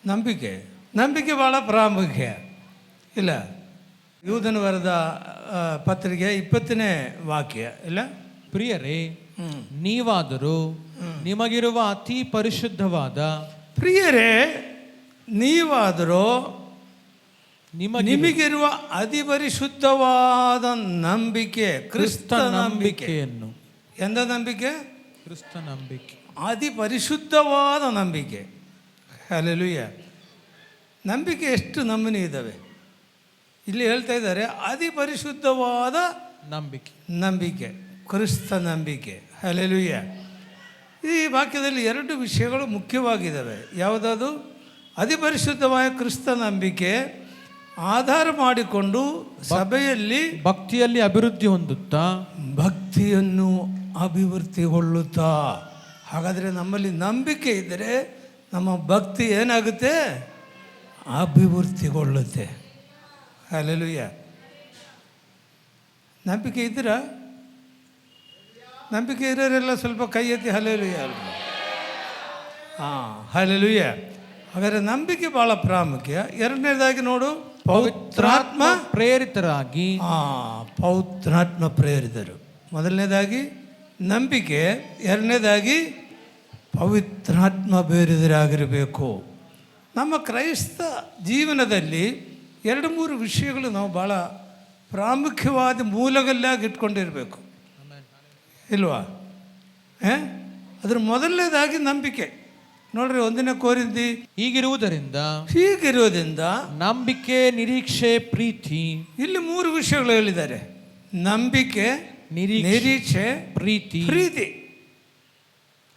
ನಂಬಿಕೆ ಭಾಳ ಪ್ರಾಮುಖ್ಯ ಇಲ್ಲ. ಯೂದನ ಬರೆದ ಪತ್ರಿಕೆ 20ನೇ ವಾಕ್ಯ ಇಲ್ಲ. ಪ್ರಿಯರೇ, ನೀವಾದರೂ ನಿಮಗಿರುವ ಅತಿ ಪರಿಶುದ್ಧವಾದ ನಿಮಗಿರುವ ಅತಿ ಪರಿಶುದ್ಧವಾದ ನಂಬಿಕೆ ಕ್ರಿಸ್ತ ನಂಬಿಕೆಯನ್ನು. ಎಂದ ನಂಬಿಕೆ? ಕ್ರಿಸ್ತ ನಂಬಿಕೆ, ಅತಿ ಪರಿಶುದ್ಧವಾದ ನಂಬಿಕೆ. ಹಲ್ಲೆಲೂಯಾ. ನಂಬಿಕೆ ಎಷ್ಟು ನಮೂನೆ ಇದ್ದಾವೆ ಇಲ್ಲಿ ಹೇಳ್ತಾ ಇದ್ದಾರೆ. ಅತಿ ಪರಿಶುದ್ಧವಾದ ನಂಬಿಕೆ ಕ್ರಿಸ್ತ ನಂಬಿಕೆ. ಹಲ್ಲೆಲೂಯಾ. ಈ ವಾಕ್ಯದಲ್ಲಿ 2 ವಿಷಯಗಳು ಮುಖ್ಯವಾಗಿದ್ದಾವೆ. ಯಾವುದಾದ್ರು? ಅತಿ ಪರಿಶುದ್ಧವಾದ ಕ್ರಿಸ್ತ ನಂಬಿಕೆ ಆಧಾರ ಮಾಡಿಕೊಂಡು ಸಭೆಯಲ್ಲಿ ಭಕ್ತಿಯಲ್ಲಿ ಅಭಿವೃದ್ಧಿ ಹೊಂದುತ್ತಾ, ಭಕ್ತಿಯನ್ನು ಅಭಿವೃದ್ಧಿಗೊಳ್ಳುತ್ತಾ. ಹಾಗಾದರೆ ನಮ್ಮಲ್ಲಿ ನಂಬಿಕೆ ಇದ್ದರೆ ನಮ್ಮ ಭಕ್ತಿ ಏನಾಗುತ್ತೆ? ಅಭಿವೃದ್ಧಿಗೊಳ್ಳುತ್ತೆ. ಹಲ್ಲೆಲೂಯಾ. ನಂಬಿಕೆ ಇದ್ದೀರಾ? ನಂಬಿಕೆ ಇರೋರೆಲ್ಲ ಸ್ವಲ್ಪ ಕೈ ಎತ್ತಿ ಹಲ್ಲೆಲೂಯಾ ಅಲ್ವ? ಹಾಂ, ಹಲ್ಲೆಲೂಯಾ. ಹಾಗಾದರೆ ನಂಬಿಕೆ ಭಾಳ ಪ್ರಾಮುಖ್ಯ. 2ನೇದಾಗಿ ನೋಡು, ಪವಿತ್ರಾತ್ಮ ಪ್ರೇರಿತರಾಗಿ. ಪವಿತ್ರಾತ್ಮ ಪ್ರೇರಿತರು. ಮೊದಲನೇದಾಗಿ ನಂಬಿಕೆ, 2ನೇದಾಗಿ ಪವಿತ್ರಾತ್ಮ ಪ್ರೇರಿತರಾಗಿರಬೇಕು. ನಮ್ಮ ಕ್ರೈಸ್ತ ಜೀವನದಲ್ಲಿ 2-3 ವಿಷಯಗಳು ನಾವು ಭಾಳ ಪ್ರಾಮುಖ್ಯವಾದ ಮೂಲಗಲ್ಲಾಗಿ ಇಟ್ಕೊಂಡಿರಬೇಕು ಇಲ್ವಾ? ಅದ್ರ ಮೊದಲನೇದಾಗಿ ನಂಬಿಕೆ. ನೋಡ್ರಿ, 1ನೇ ಕೊರಿಂಥಿ ಹೀಗಿರುವುದರಿಂದ ನಂಬಿಕೆ, ನಿರೀಕ್ಷೆ, ಪ್ರೀತಿ. ಇಲ್ಲಿ 3 ವಿಷಯಗಳು ಹೇಳಿದ್ದಾರೆ. ನಂಬಿಕೆ, ನಿರೀಕ್ಷೆ, ಪ್ರೀತಿ.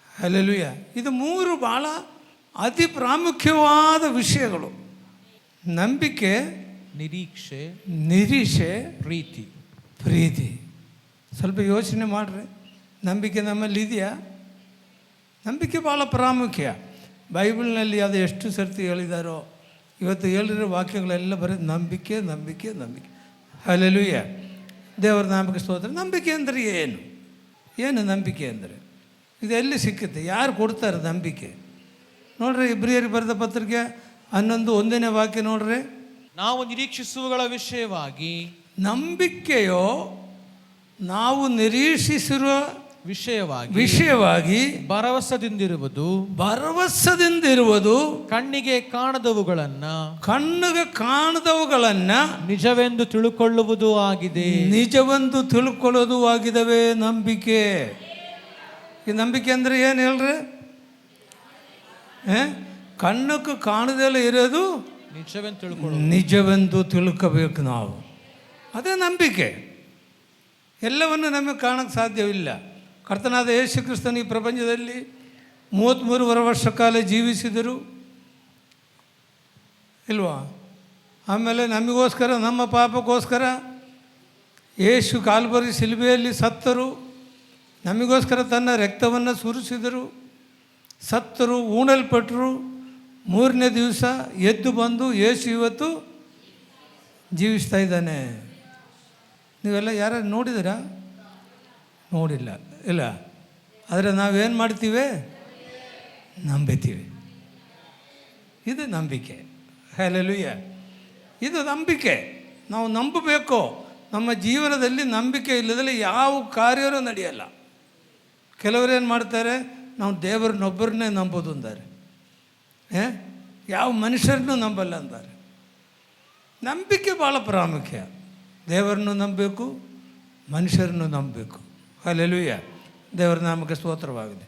ಹಲ್ಲೆಲೂಯಾ. ಇದು 3 ಭಾಳ ಅತಿ ಪ್ರಾಮುಖ್ಯವಾದ ವಿಷಯಗಳು. ನಂಬಿಕೆ, ನಿರೀಕ್ಷೆ, ಪ್ರೀತಿ. ಸ್ವಲ್ಪ ಯೋಚನೆ ಮಾಡಿರಿ. ನಂಬಿಕೆ ನಮ್ಮಲ್ಲಿ ಇದೆಯಾ? ನಂಬಿಕೆ ಭಾಳ ಪ್ರಾಮುಖ್ಯ. ಬೈಬಲ್ನಲ್ಲಿ ಅದು ಎಷ್ಟು ಸರ್ತಿ ಹೇಳಿದಾರೋ, ಇವತ್ತು ಹೇಳಿರೋ ವಾಕ್ಯಗಳೆಲ್ಲ ಬರೀ ನಂಬಿಕೆ. ಹಲ್ಲೆಲೂಯಾ. ದೇವರ ನಾಮಕ್ಕೆ ಸ್ತೋತ್ರ. ನಂಬಿಕೆ ಅಂದರೆ ಏನು ನಂಬಿಕೆ ಅಂದರೆ? ಇದು ಎಲ್ಲಿ ಸಿಕ್ಕುತ್ತೆ? ಯಾರು ಕೊಡ್ತಾರೆ ನಂಬಿಕೆ? ನೋಡ್ರಿ, ಇಬ್ರಿಯರಿಗೆ ಬರೆದ ಪತ್ರಿಕೆ 11:1ನೇ ವಾಕ್ಯ ನೋಡ್ರಿ. ನಾವು ನಿರೀಕ್ಷಿಸುವಗಳ ನಂಬಿಕೆಯೋ ನಾವು ನಿರೀಕ್ಷಿಸಿರುವ ವಿಷಯವಾಗಿ ಭರವಸೆದಿಂದಿರುವುದು ಕಣ್ಣಿಗೆ ಕಾಣದವುಗಳನ್ನ ನಿಜವೆಂದು ತಿಳುಕೊಳ್ಳುವುದು ಆಗಿದವೆ ನಂಬಿಕೆ. ಈ ನಂಬಿಕೆ ಅಂದರೆ ಏನು ಹೇಳ್ರಿ? ಕಣ್ಣಕ್ಕೆ ಕಾಣದೆಲ್ಲ ಇರೋದು ನಿಜವೆಂದು ತಿಳ್ಕೋಬೇಕು ನಾವು. ಅದೇ ನಂಬಿಕೆ. ಎಲ್ಲವನ್ನು ನಮಗೆ ಕಾಣಕ್ಕೆ ಸಾಧ್ಯವಿಲ್ಲ. ಕರ್ತನಾದ ಯೇಸು ಕ್ರಿಸ್ತನು ಈ ಪ್ರಪಂಚದಲ್ಲಿ 33 ವರ್ಷ ಕಾಲ ಜೀವಿಸಿದರು ಇಲ್ವಾ? ಆಮೇಲೆ ನಮಗೋಸ್ಕರ, ನಮ್ಮ ಪಾಪಕ್ಕೋಸ್ಕರ ಯೇಸು ಕಾಲ್ವರಿ ಶಿಲುಬೆಯಲ್ಲಿ ಸತ್ತರು. ನಮಗೋಸ್ಕರ ತನ್ನ ರಕ್ತವನ್ನು ಸುರಿಸಿದರು, ಸತ್ತರು, ಉಣಲ್ಪಟ್ಟರು. 3ನೇ ದಿವಸ ಎದ್ದು ಬಂದು ಯೇಸು ಇವತ್ತು ಜೀವಿಸ್ತಾ ಇದ್ದಾನೆ. ನೀವೆಲ್ಲ ಯಾರು ನೋಡಿದ್ದೀರಾ? ನೋಡಿಲ್ಲ ಇಲ್ಲ. ಆದರೆ ನಾವೇನು ಮಾಡ್ತೀವಿ? ನಂಬಿತೀವಿ. ಇದು ನಂಬಿಕೆ. ಹಲ್ಲೆಲೂಯಾ. ಇದು ನಂಬಿಕೆ. ನಾವು ನಂಬಬೇಕು. ನಮ್ಮ ಜೀವನದಲ್ಲಿ ನಂಬಿಕೆ ಇಲ್ಲದಲ್ಲಿ ಯಾವ ಕಾರ್ಯವೂ ನಡೆಯಲ್ಲ. ಕೆಲವರು ಏನು ಮಾಡ್ತಾರೆ? ನಾವು ದೇವರನ್ನೊಬ್ಬರನ್ನೇ ನಂಬೋದು ಅಂತಾರೆ. ಯಾವ ಮನುಷ್ಯರನ್ನೂ ನಂಬಲ್ಲ ಅಂತಾರೆ. ನಂಬಿಕೆ ಭಾಳ ಪ್ರಾಮುಖ್ಯ. ದೇವರನ್ನು ನಂಬಬೇಕು, ಮನುಷ್ಯರನ್ನು ನಂಬಬೇಕು. ಹಲ್ಲೆಲೂಯಾ. ದೇವರ ನಾಮಕ್ಕೆ ಸ್ತೋತ್ರವಾಗಿದೆ.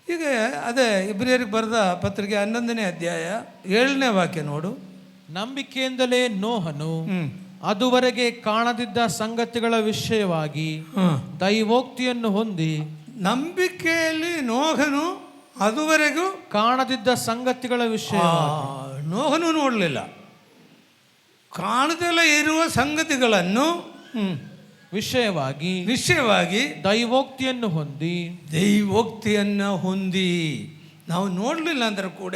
ಈಗ ಅದೇ ಇಬ್ರಿಯರಿಗೆ ಬರೆದ ಪತ್ರಿಕೆ 11ನೇ ಅಧ್ಯಾಯ 7ನೇ ವಾಕ್ಯ ನೋಡು. ನಂಬಿಕೆಯಿಂದಲೇ ನೋಹನು ಅದುವರೆಗೆ ಕಾಣದಿದ್ದ ಸಂಗತಿಗಳ ವಿಷಯವಾಗಿ ದೈವೋಕ್ತಿಯನ್ನು ಹೊಂದಿ. ನಂಬಿಕೆಯಲ್ಲಿ ನೋಹನು ಅದುವರೆಗೂ ಕಾಣದಿದ್ದ ಸಂಗತಿಗಳ ವಿಷಯ. ನೋಹನು ನೋಡಲಿಲ್ಲ. ಕಾಣದೆಲ್ಲ ಇರುವ ಸಂಗತಿಗಳನ್ನು ವಿಷಯವಾಗಿ ದೈವೋಕ್ತಿಯನ್ನು ಹೊಂದಿ ನಾವು ನೋಡಲಿಲ್ಲ ಅಂದ್ರೆ ಕೂಡ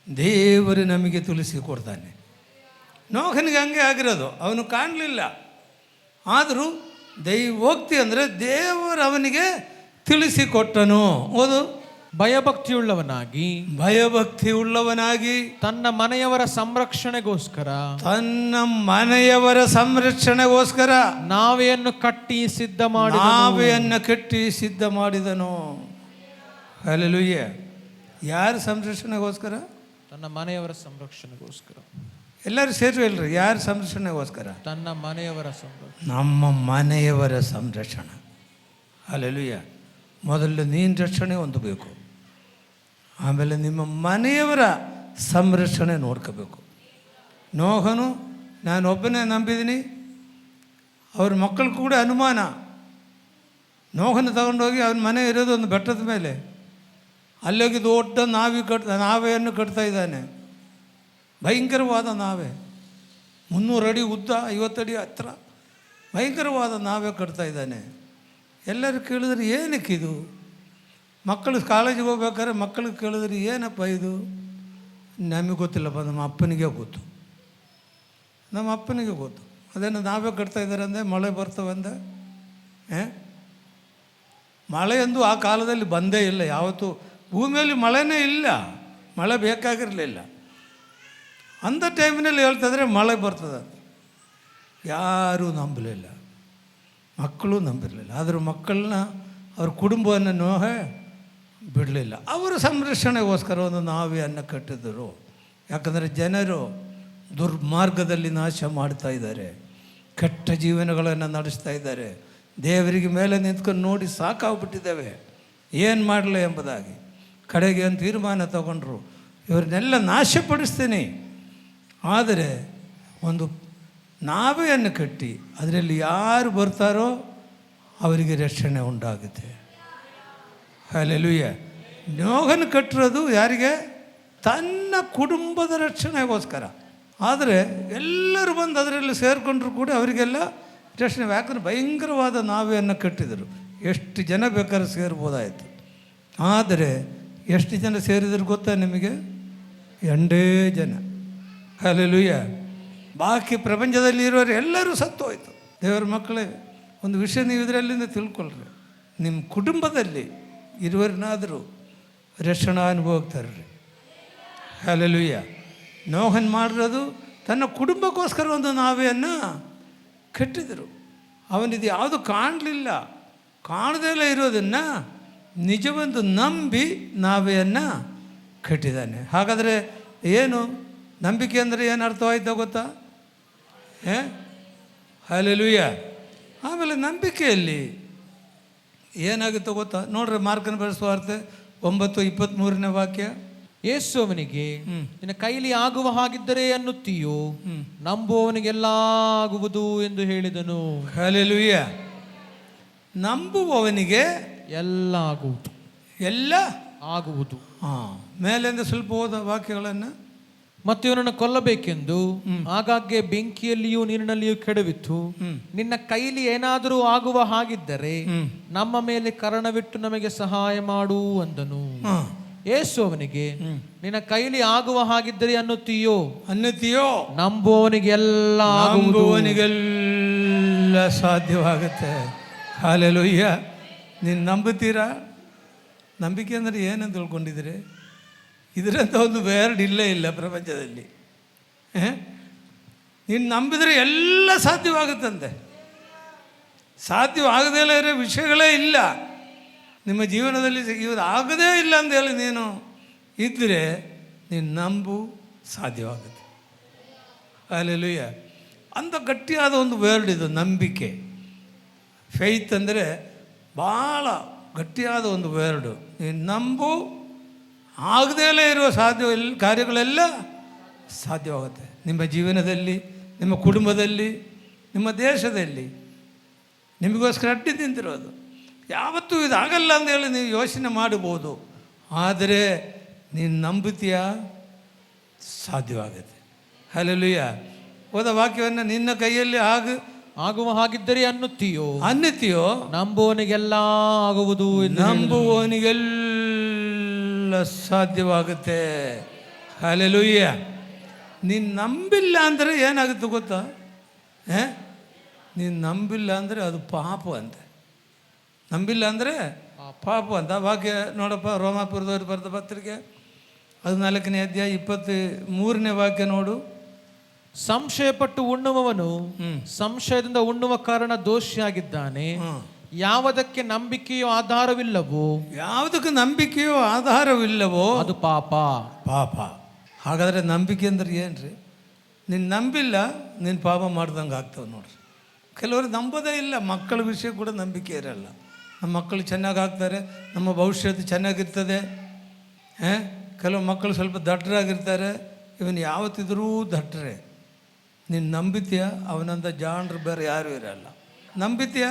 ದೇವರು ನಮಗೆ ತಿಳಿಸಿಕೊಡ್ತಾನೆ. ನೋಹನಿಗೆ ಹಂಗೆ ಆಗಿರೋದು. ಅವನು ಕಾಣಲಿಲ್ಲ, ಆದರೂ ದೈವೋಕ್ತಿ ಅಂದರೆ ದೇವರು ಅವನಿಗೆ ತಿಳಿಸಿಕೊಟ್ಟನು. ಓದು, ಭಯಭಕ್ತಿಯುಳ್ಳವನಾಗಿ ಭಯಭಕ್ತಿ ಉಳ್ಳವನಾಗಿ ತನ್ನ ಮನೆಯವರ ಸಂರಕ್ಷಣೆಗೋಸ್ಕರ ನಾವೆಯನ್ನು ಕಟ್ಟಿ ಸಿದ್ಧ ಮಾಡಿ ನಾವೆಯನ್ನು ಕಟ್ಟಿ ಸಿದ್ಧ ಮಾಡಿದನು. ಹಲ್ಲೆಲೂಯಾ. ಯಾರ ಸಂರಕ್ಷಣೆಗೋಸ್ಕರ? ತನ್ನ ಮನೆಯವರ ಸಂರಕ್ಷಣೆಗೋಸ್ಕರ. ಎಲ್ಲರೂ ಸೇರಿಲ್ರಿ. ಯಾರ ಸಂರಕ್ಷಣೆಗೋಸ್ಕರ? ತನ್ನ ಮನೆಯವರ ಸಂರಕ್ಷಣೆ. ನಮ್ಮ ಮನೆಯವರ ಸಂರಕ್ಷಣೆ. ಹಲ್ಲೆಲೂಯಾ. ಮೊದಲು ನೀನು ರಕ್ಷಣೆ ಹೊಂದಬೇಕು, ಆಮೇಲೆ ನಿಮ್ಮ ಮನೆಯವರ ಸಂರಕ್ಷಣೆ ನೋಡ್ಕೋಬೇಕು. ನೋಹನು ನಾನೊಬ್ಬನೇ ನಂಬಿದ್ದೀನಿ, ಅವ್ರ ಮಕ್ಕಳು ಕೂಡ ಅನುಮಾನ. ನೋಹನ ತಗೊಂಡೋಗಿ ಅವನ ಮನೆ ಇರೋದು ಒಂದು ಬೆಟ್ಟದ ಮೇಲೆ, ಅಲ್ಲೋಗಿ ದೊಡ್ಡ ನಾವೆಯನ್ನು ಕಟ್ತಾ ಇದ್ದಾನೆ. ಭಯಂಕರವಾದ ನಾವೆ, 300 ಅಡಿ ಉದ್ದ, 50 ಅಡಿ ಹತ್ರ, ಭಯಂಕರವಾದ ನಾವೇ ಕಟ್ತಾ ಇದ್ದಾನೆ. ಎಲ್ಲರೂ ಕೇಳಿದ್ರೆ ಏನಕ್ಕಿದು? ಮಕ್ಕಳು ಕಾಲೇಜಿಗೆ ಹೋಗ್ಬೇಕಾದ್ರೆ ಮಕ್ಕಳಿಗೆ ಕೇಳಿದ್ರೆ ಏನಪ್ಪ ಇದು? ನಮಗೆ ಗೊತ್ತಿಲ್ಲಪ್ಪ, ನಮ್ಮ ಅಪ್ಪನಿಗೆ ಗೊತ್ತು, ನಮ್ಮ ಅಪ್ಪನಿಗೆ ಗೊತ್ತು. ಅದನ್ನು ನಾವೇ ಕಟ್ತಾ ಇದ್ದಾರೆ ಅಂದೆ, ಮಳೆ ಬರ್ತವಂದೆ. ಮಳೆ ಎಂದು ಆ ಕಾಲದಲ್ಲಿ ಬಂದೇ ಇಲ್ಲ. ಯಾವತ್ತೂ ಭೂಮಿಯಲ್ಲಿ ಮಳೆನೇ ಇಲ್ಲ, ಮಳೆ ಬೇಕಾಗಿರಲಿಲ್ಲ. ಅಂಥ ಟೈಮಿನಲ್ಲಿ ಹೇಳ್ತಾಯಿದ್ರೆ ಮಳೆ ಬರ್ತದೆ. ಯಾರೂ ನಂಬಲಿಲ್ಲ, ಮಕ್ಕಳು ನಂಬಿರಲಿಲ್ಲ. ಆದರೂ ಮಕ್ಕಳನ್ನ, ಅವ್ರ ಕುಟುಂಬವನ್ನು ನೋಹ ಬಿಡಲಿಲ್ಲ. ಅವರ ಸಂರಕ್ಷಣೆಗೋಸ್ಕರ ಒಂದು ನಾವೆಯನ್ನು ಕಟ್ಟಿದರು. ಯಾಕಂದರೆ ಜನರು ದುರ್ಮಾರ್ಗದಲ್ಲಿ ನಾಶ ಮಾಡ್ತಾ ಇದ್ದಾರೆ, ಕೆಟ್ಟ ಜೀವನಗಳನ್ನು ನಡೆಸ್ತಾ ಇದ್ದಾರೆ. ದೇವರಿಗೆ ಮೇಲೆ ನಿಂತ್ಕೊಂಡು ನೋಡಿ ಸಾಕಾಗ್ಬಿಟ್ಟಿದ್ದೇವೆ, ಏನು ಮಾಡಲಿ ಎಂಬುದಾಗಿ. ಕಡೆಗೆ ಒಂದು ತೀರ್ಮಾನ ತಗೊಂಡ್ರು, ಇವ್ರನ್ನೆಲ್ಲ ನಾಶಪಡಿಸ್ತೀನಿ, ಆದರೆ ಒಂದು ನಾವೆಯನ್ನು ಕಟ್ಟಿ ಅದರಲ್ಲಿ ಯಾರು ಬರ್ತಾರೋ ಅವರಿಗೆ ರಕ್ಷಣೆ ಉಂಟಾಗುತ್ತೆ. ಹಲ್ಲೆಲೂಯಾ. ನೋಹನ ಕಟ್ಟಿರೋದು ಯಾರಿಗೆ? ತನ್ನ ಕುಟುಂಬದ ರಕ್ಷಣೆಗೋಸ್ಕರ. ಆದರೆ ಎಲ್ಲರೂ ಬಂದು ಅದರಲ್ಲಿ ಸೇರಿಕೊಂಡ್ರು ಕೂಡ ಅವರಿಗೆಲ್ಲ ರಕ್ಷಣೆ. ಯಾಕಂದರೆ ಭಯಂಕರವಾದ ನಾವೆಯನ್ನು ಕಟ್ಟಿದರು. ಎಷ್ಟು ಜನ ಬೇಕಾದ್ರೂ ಸೇರ್ಬೋದಾಯಿತು. ಆದರೆ ಎಷ್ಟು ಜನ ಸೇರಿದ್ರು ಗೊತ್ತಾ ನಿಮಗೆ? 2 ಜನ. ಹಲ್ಲೆಲೂಯಾ. ಬಾಕಿ ಪ್ರಪಂಚದಲ್ಲಿ ಇರೋರು ಎಲ್ಲರೂ ಸತ್ತು ಹೋಯ್ತು. ದೇವರ ಮಕ್ಕಳೇ, ಒಂದು ವಿಷಯ ನೀವು ಇದರಲ್ಲಿಂದ ತಿಳ್ಕೊಳ್ರಿ. ನಿಮ್ಮ ಕುಟುಂಬದಲ್ಲಿ ಇರುವರನ್ನಾದರೂ ರಕ್ಷಣಾ ಅನುಭವಿಸ್ತಾರ್ರಿ. ಹಲ್ಲೆಲೂಯಾ. ನೋಹನ್ ಮಾಡಿರೋದು ತನ್ನ ಕುಟುಂಬಕ್ಕೋಸ್ಕರ ಒಂದು ನಾವೆಯನ್ನು ಕಟ್ಟಿದರು. ಅವನಿದು ಯಾವುದು ಕಾಣಲಿಲ್ಲ, ಕಾಣದಲ್ಲೇ ಇರೋದನ್ನು ನಿಜವೆಂದು ನಂಬಿ ನಾವೆಯನ್ನು ಕಟ್ಟಿದ್ದಾನೆ. ಹಾಗಾದರೆ ಏನು ನಂಬಿಕೆ ಅಂದರೆ ಏನು ಅರ್ಥವಾಯ್ತಾ ಗೊತ್ತಾ? ಹಲ್ಲೆಲೂಯಾ. ಆಮೇಲೆ ನಂಬಿಕೆಯಲ್ಲಿ ಏನಾಗುತ್ತೋ ಗೊತ್ತಾ? ನೋಡ್ರಿ, ಮಾರ್ಕನ ಬರೆಸುವಾರ್ತೆ 9:23 ವಾಕ್ಯ. ಯೇಸು ಅವನಿಗೆ, ನಿನ್ನ ಕೈಲಿ ಆಗುವ ಹಾಗಿದ್ದರೆ ಅನ್ನುತ್ತೀಯೋ, ನಂಬುವವನಿಗೆಲ್ಲ ಆಗುವುದು ಎಂದು ಹೇಳಿದನು. ಹಲ್ಲೆಲೂಯಾ. ನಂಬುವವನಿಗೆ ಎಲ್ಲ ಆಗುವುದು, ಎಲ್ಲ ಆಗುವುದು. ಮೇಲಿಂದ ಸ್ವಲ್ಪ ಹೋದ ವಾಕ್ಯಗಳನ್ನು. ಮತ್ತು ಇವನನ್ನು ಕೊಲ್ಲಬೇಕೆಂದು ಆಗಾಗ್ಗೆ ಬೆಂಕಿಯಲ್ಲಿಯೂ ನೀರಿನಲ್ಲಿಯೂ ಕೆಡವಿತ್ತು. ನಿನ್ನ ಕೈಲಿ ಏನಾದರೂ ಆಗುವ ಹಾಗಿದ್ದರೆ ನಮ್ಮ ಮೇಲೆ ಕರುಣವಿಟ್ಟು ನಮಗೆ ಸಹಾಯ ಮಾಡು ಅಂದನು. ಯೇಸು ಅವನಿಗೆ, ನಿನ್ನ ಕೈಲಿ ಆಗುವ ಹಾಗಿದ್ದರೆ ಅನ್ನುತ್ತೀಯೋ, ನಂಬುವವನಿಗೆಲ್ಲ ಸಾಧ್ಯವಾಗುತ್ತೆ. ಹಲ್ಲೆಲೂಯಾ. ನೀನು ನಂಬುತ್ತೀರಾ? ನಂಬಿಕೆ ಅಂದರೆ ಏನಂತ ತಿಳ್ಕೊಂಡಿದ್ದೀರಿ? ಇದರಂಥ ಒಂದು ವರ್ಡ್ ಇಲ್ಲೇ ಇಲ್ಲ ಪ್ರಪಂಚದಲ್ಲಿ. ನೀನು ನಂಬಿದರೆ ಎಲ್ಲ ಸಾಧ್ಯವಾಗುತ್ತಂತೆ. ಸಾಧ್ಯವಾಗದೇ ಇರೋ ವಿಷಯಗಳೇ ಇಲ್ಲ ನಿಮ್ಮ ಜೀವನದಲ್ಲಿ. ಇವರು ಆಗದೇ ಇಲ್ಲ ಅಂತ ಹೇಳಿ ನೀನು ಇದ್ದರೆ ನೀನು ನಂಬು, ಸಾಧ್ಯವಾಗುತ್ತೆ. ಹಲ್ಲೆಲೂಯಾ. ಅಂಥ ಗಟ್ಟಿಯಾದ ಒಂದು ವರ್ಡ್ ಇದು ನಂಬಿಕೆ. ಫೇತ್ ಅಂದರೆ ಭಾಳ ಗಟ್ಟಿಯಾದ ಒಂದು ವರ್ಡು. ನೀನು ನಂಬು, ಆಗದೇ ಇರುವ ಕಾರ್ಯಗಳೆಲ್ಲ ಸಾಧ್ಯವಾಗುತ್ತೆ. ನಿಮ್ಮ ಜೀವನದಲ್ಲಿ, ನಿಮ್ಮ ಕುಟುಂಬದಲ್ಲಿ, ನಿಮ್ಮ ದೇಶದಲ್ಲಿ ನಿಮಗೋಸ್ಕರ ಅಡ್ಡಿ ನಿಂತಿರೋದು. ಯಾವತ್ತೂ ಇದಾಗಲ್ಲ ಅಂತೇಳಿ ನೀವು ಯೋಚನೆ ಮಾಡಬಹುದು. ಆದರೆ ನೀನು ನಂಬುತ್ತೀಯಾ? ಸಾಧ್ಯವಾಗುತ್ತೆ. ಹಲ್ಲೆಲೂಯಾ. ಹೋದ ವಾಕ್ಯವನ್ನು, ನಿನ್ನ ಕೈಯಲ್ಲಿ ಆಗುವ ಹಾಗಿದ್ದರೆ ಅನ್ನುತ್ತೀಯೋ, ನಂಬುವವನಿಗೆಲ್ಲ ಆಗುವುದು. ನಂಬುವವನಿಗೆಲ್ಲ ಸಾಧ್ಯವಾಗುತ್ತೆ. ಹಲ್ಲೆಲೂಯಾ. ನೀನು ನಂಬಿಲ್ಲ ಅಂದರೆ ಏನಾಗುತ್ತೆ ಗೊತ್ತಾ? ನೀನು ನಂಬಿಲ್ಲ ಅಂದರೆ ಅದು ಪಾಪ ಅಂತೆ. ನಂಬಿಲ್ಲ ಅಂದರೆ ಪಾಪ ಅಂತ ವಾಕ್ಯ ನೋಡಪ್ಪ, ರೋಮಾಪುರದವ್ರು ಬರೆದ ಪತ್ರಿಕೆ 14ನೇ ಅಧ್ಯಾಯ 23ನೇ ವಾಕ್ಯ ನೋಡು. ಸಂಶಯಪಟ್ಟು ಉಣ್ಣುವವನು ಸಂಶಯದಿಂದ ಉಣ್ಣುವ ಕಾರಣ ದೋಷಿಯಾಗಿದ್ದಾನೆ. ಯಾವುದಕ್ಕೆ ನಂಬಿಕೆಯೋ ಆಧಾರವಿಲ್ಲವೋ, ಯಾವುದಕ್ಕೆ ನಂಬಿಕೆಯೋ ಆಧಾರವಿಲ್ಲವೋ ಅದು ಪಾಪ. ಪಾಪ. ಹಾಗಾದರೆ ನಂಬಿಕೆ ಅಂದ್ರೆ ಏನ್ರಿ? ನೀನು ನಂಬಿಲ್ಲ, ನೀನು ಪಾಪ ಮಾಡ್ದಂಗೆ ಆಗ್ತವೆ ನೋಡ್ರಿ. ಕೆಲವರು ನಂಬೋದೇ ಇಲ್ಲ. ಮಕ್ಕಳ ವಿಷಯ ಕೂಡ ನಂಬಿಕೆ ಇರಲ್ಲ. ನಮ್ಮ ಮಕ್ಕಳು ಚೆನ್ನಾಗಿ ಆಗ್ತಾರೆ, ನಮ್ಮ ಭವಿಷ್ಯತ್ತು ಚೆನ್ನಾಗಿರ್ತದೆ. ಕೆಲವು ಮಕ್ಕಳು ಸ್ವಲ್ಪ ದಡ್ಡರಾಗಿರ್ತಾರೆ, ಇವನು ಯಾವತ್ತಿದ್ರೂ ದಡ್ಡ್ರೆ. ನೀನು ನಂಬಿತೀಯ, ಅವನಂದ ಜಾಣರು ಬೇರೆ ಯಾರೂ ಇರಲ್ಲ. ನಂಬಿತೀಯ,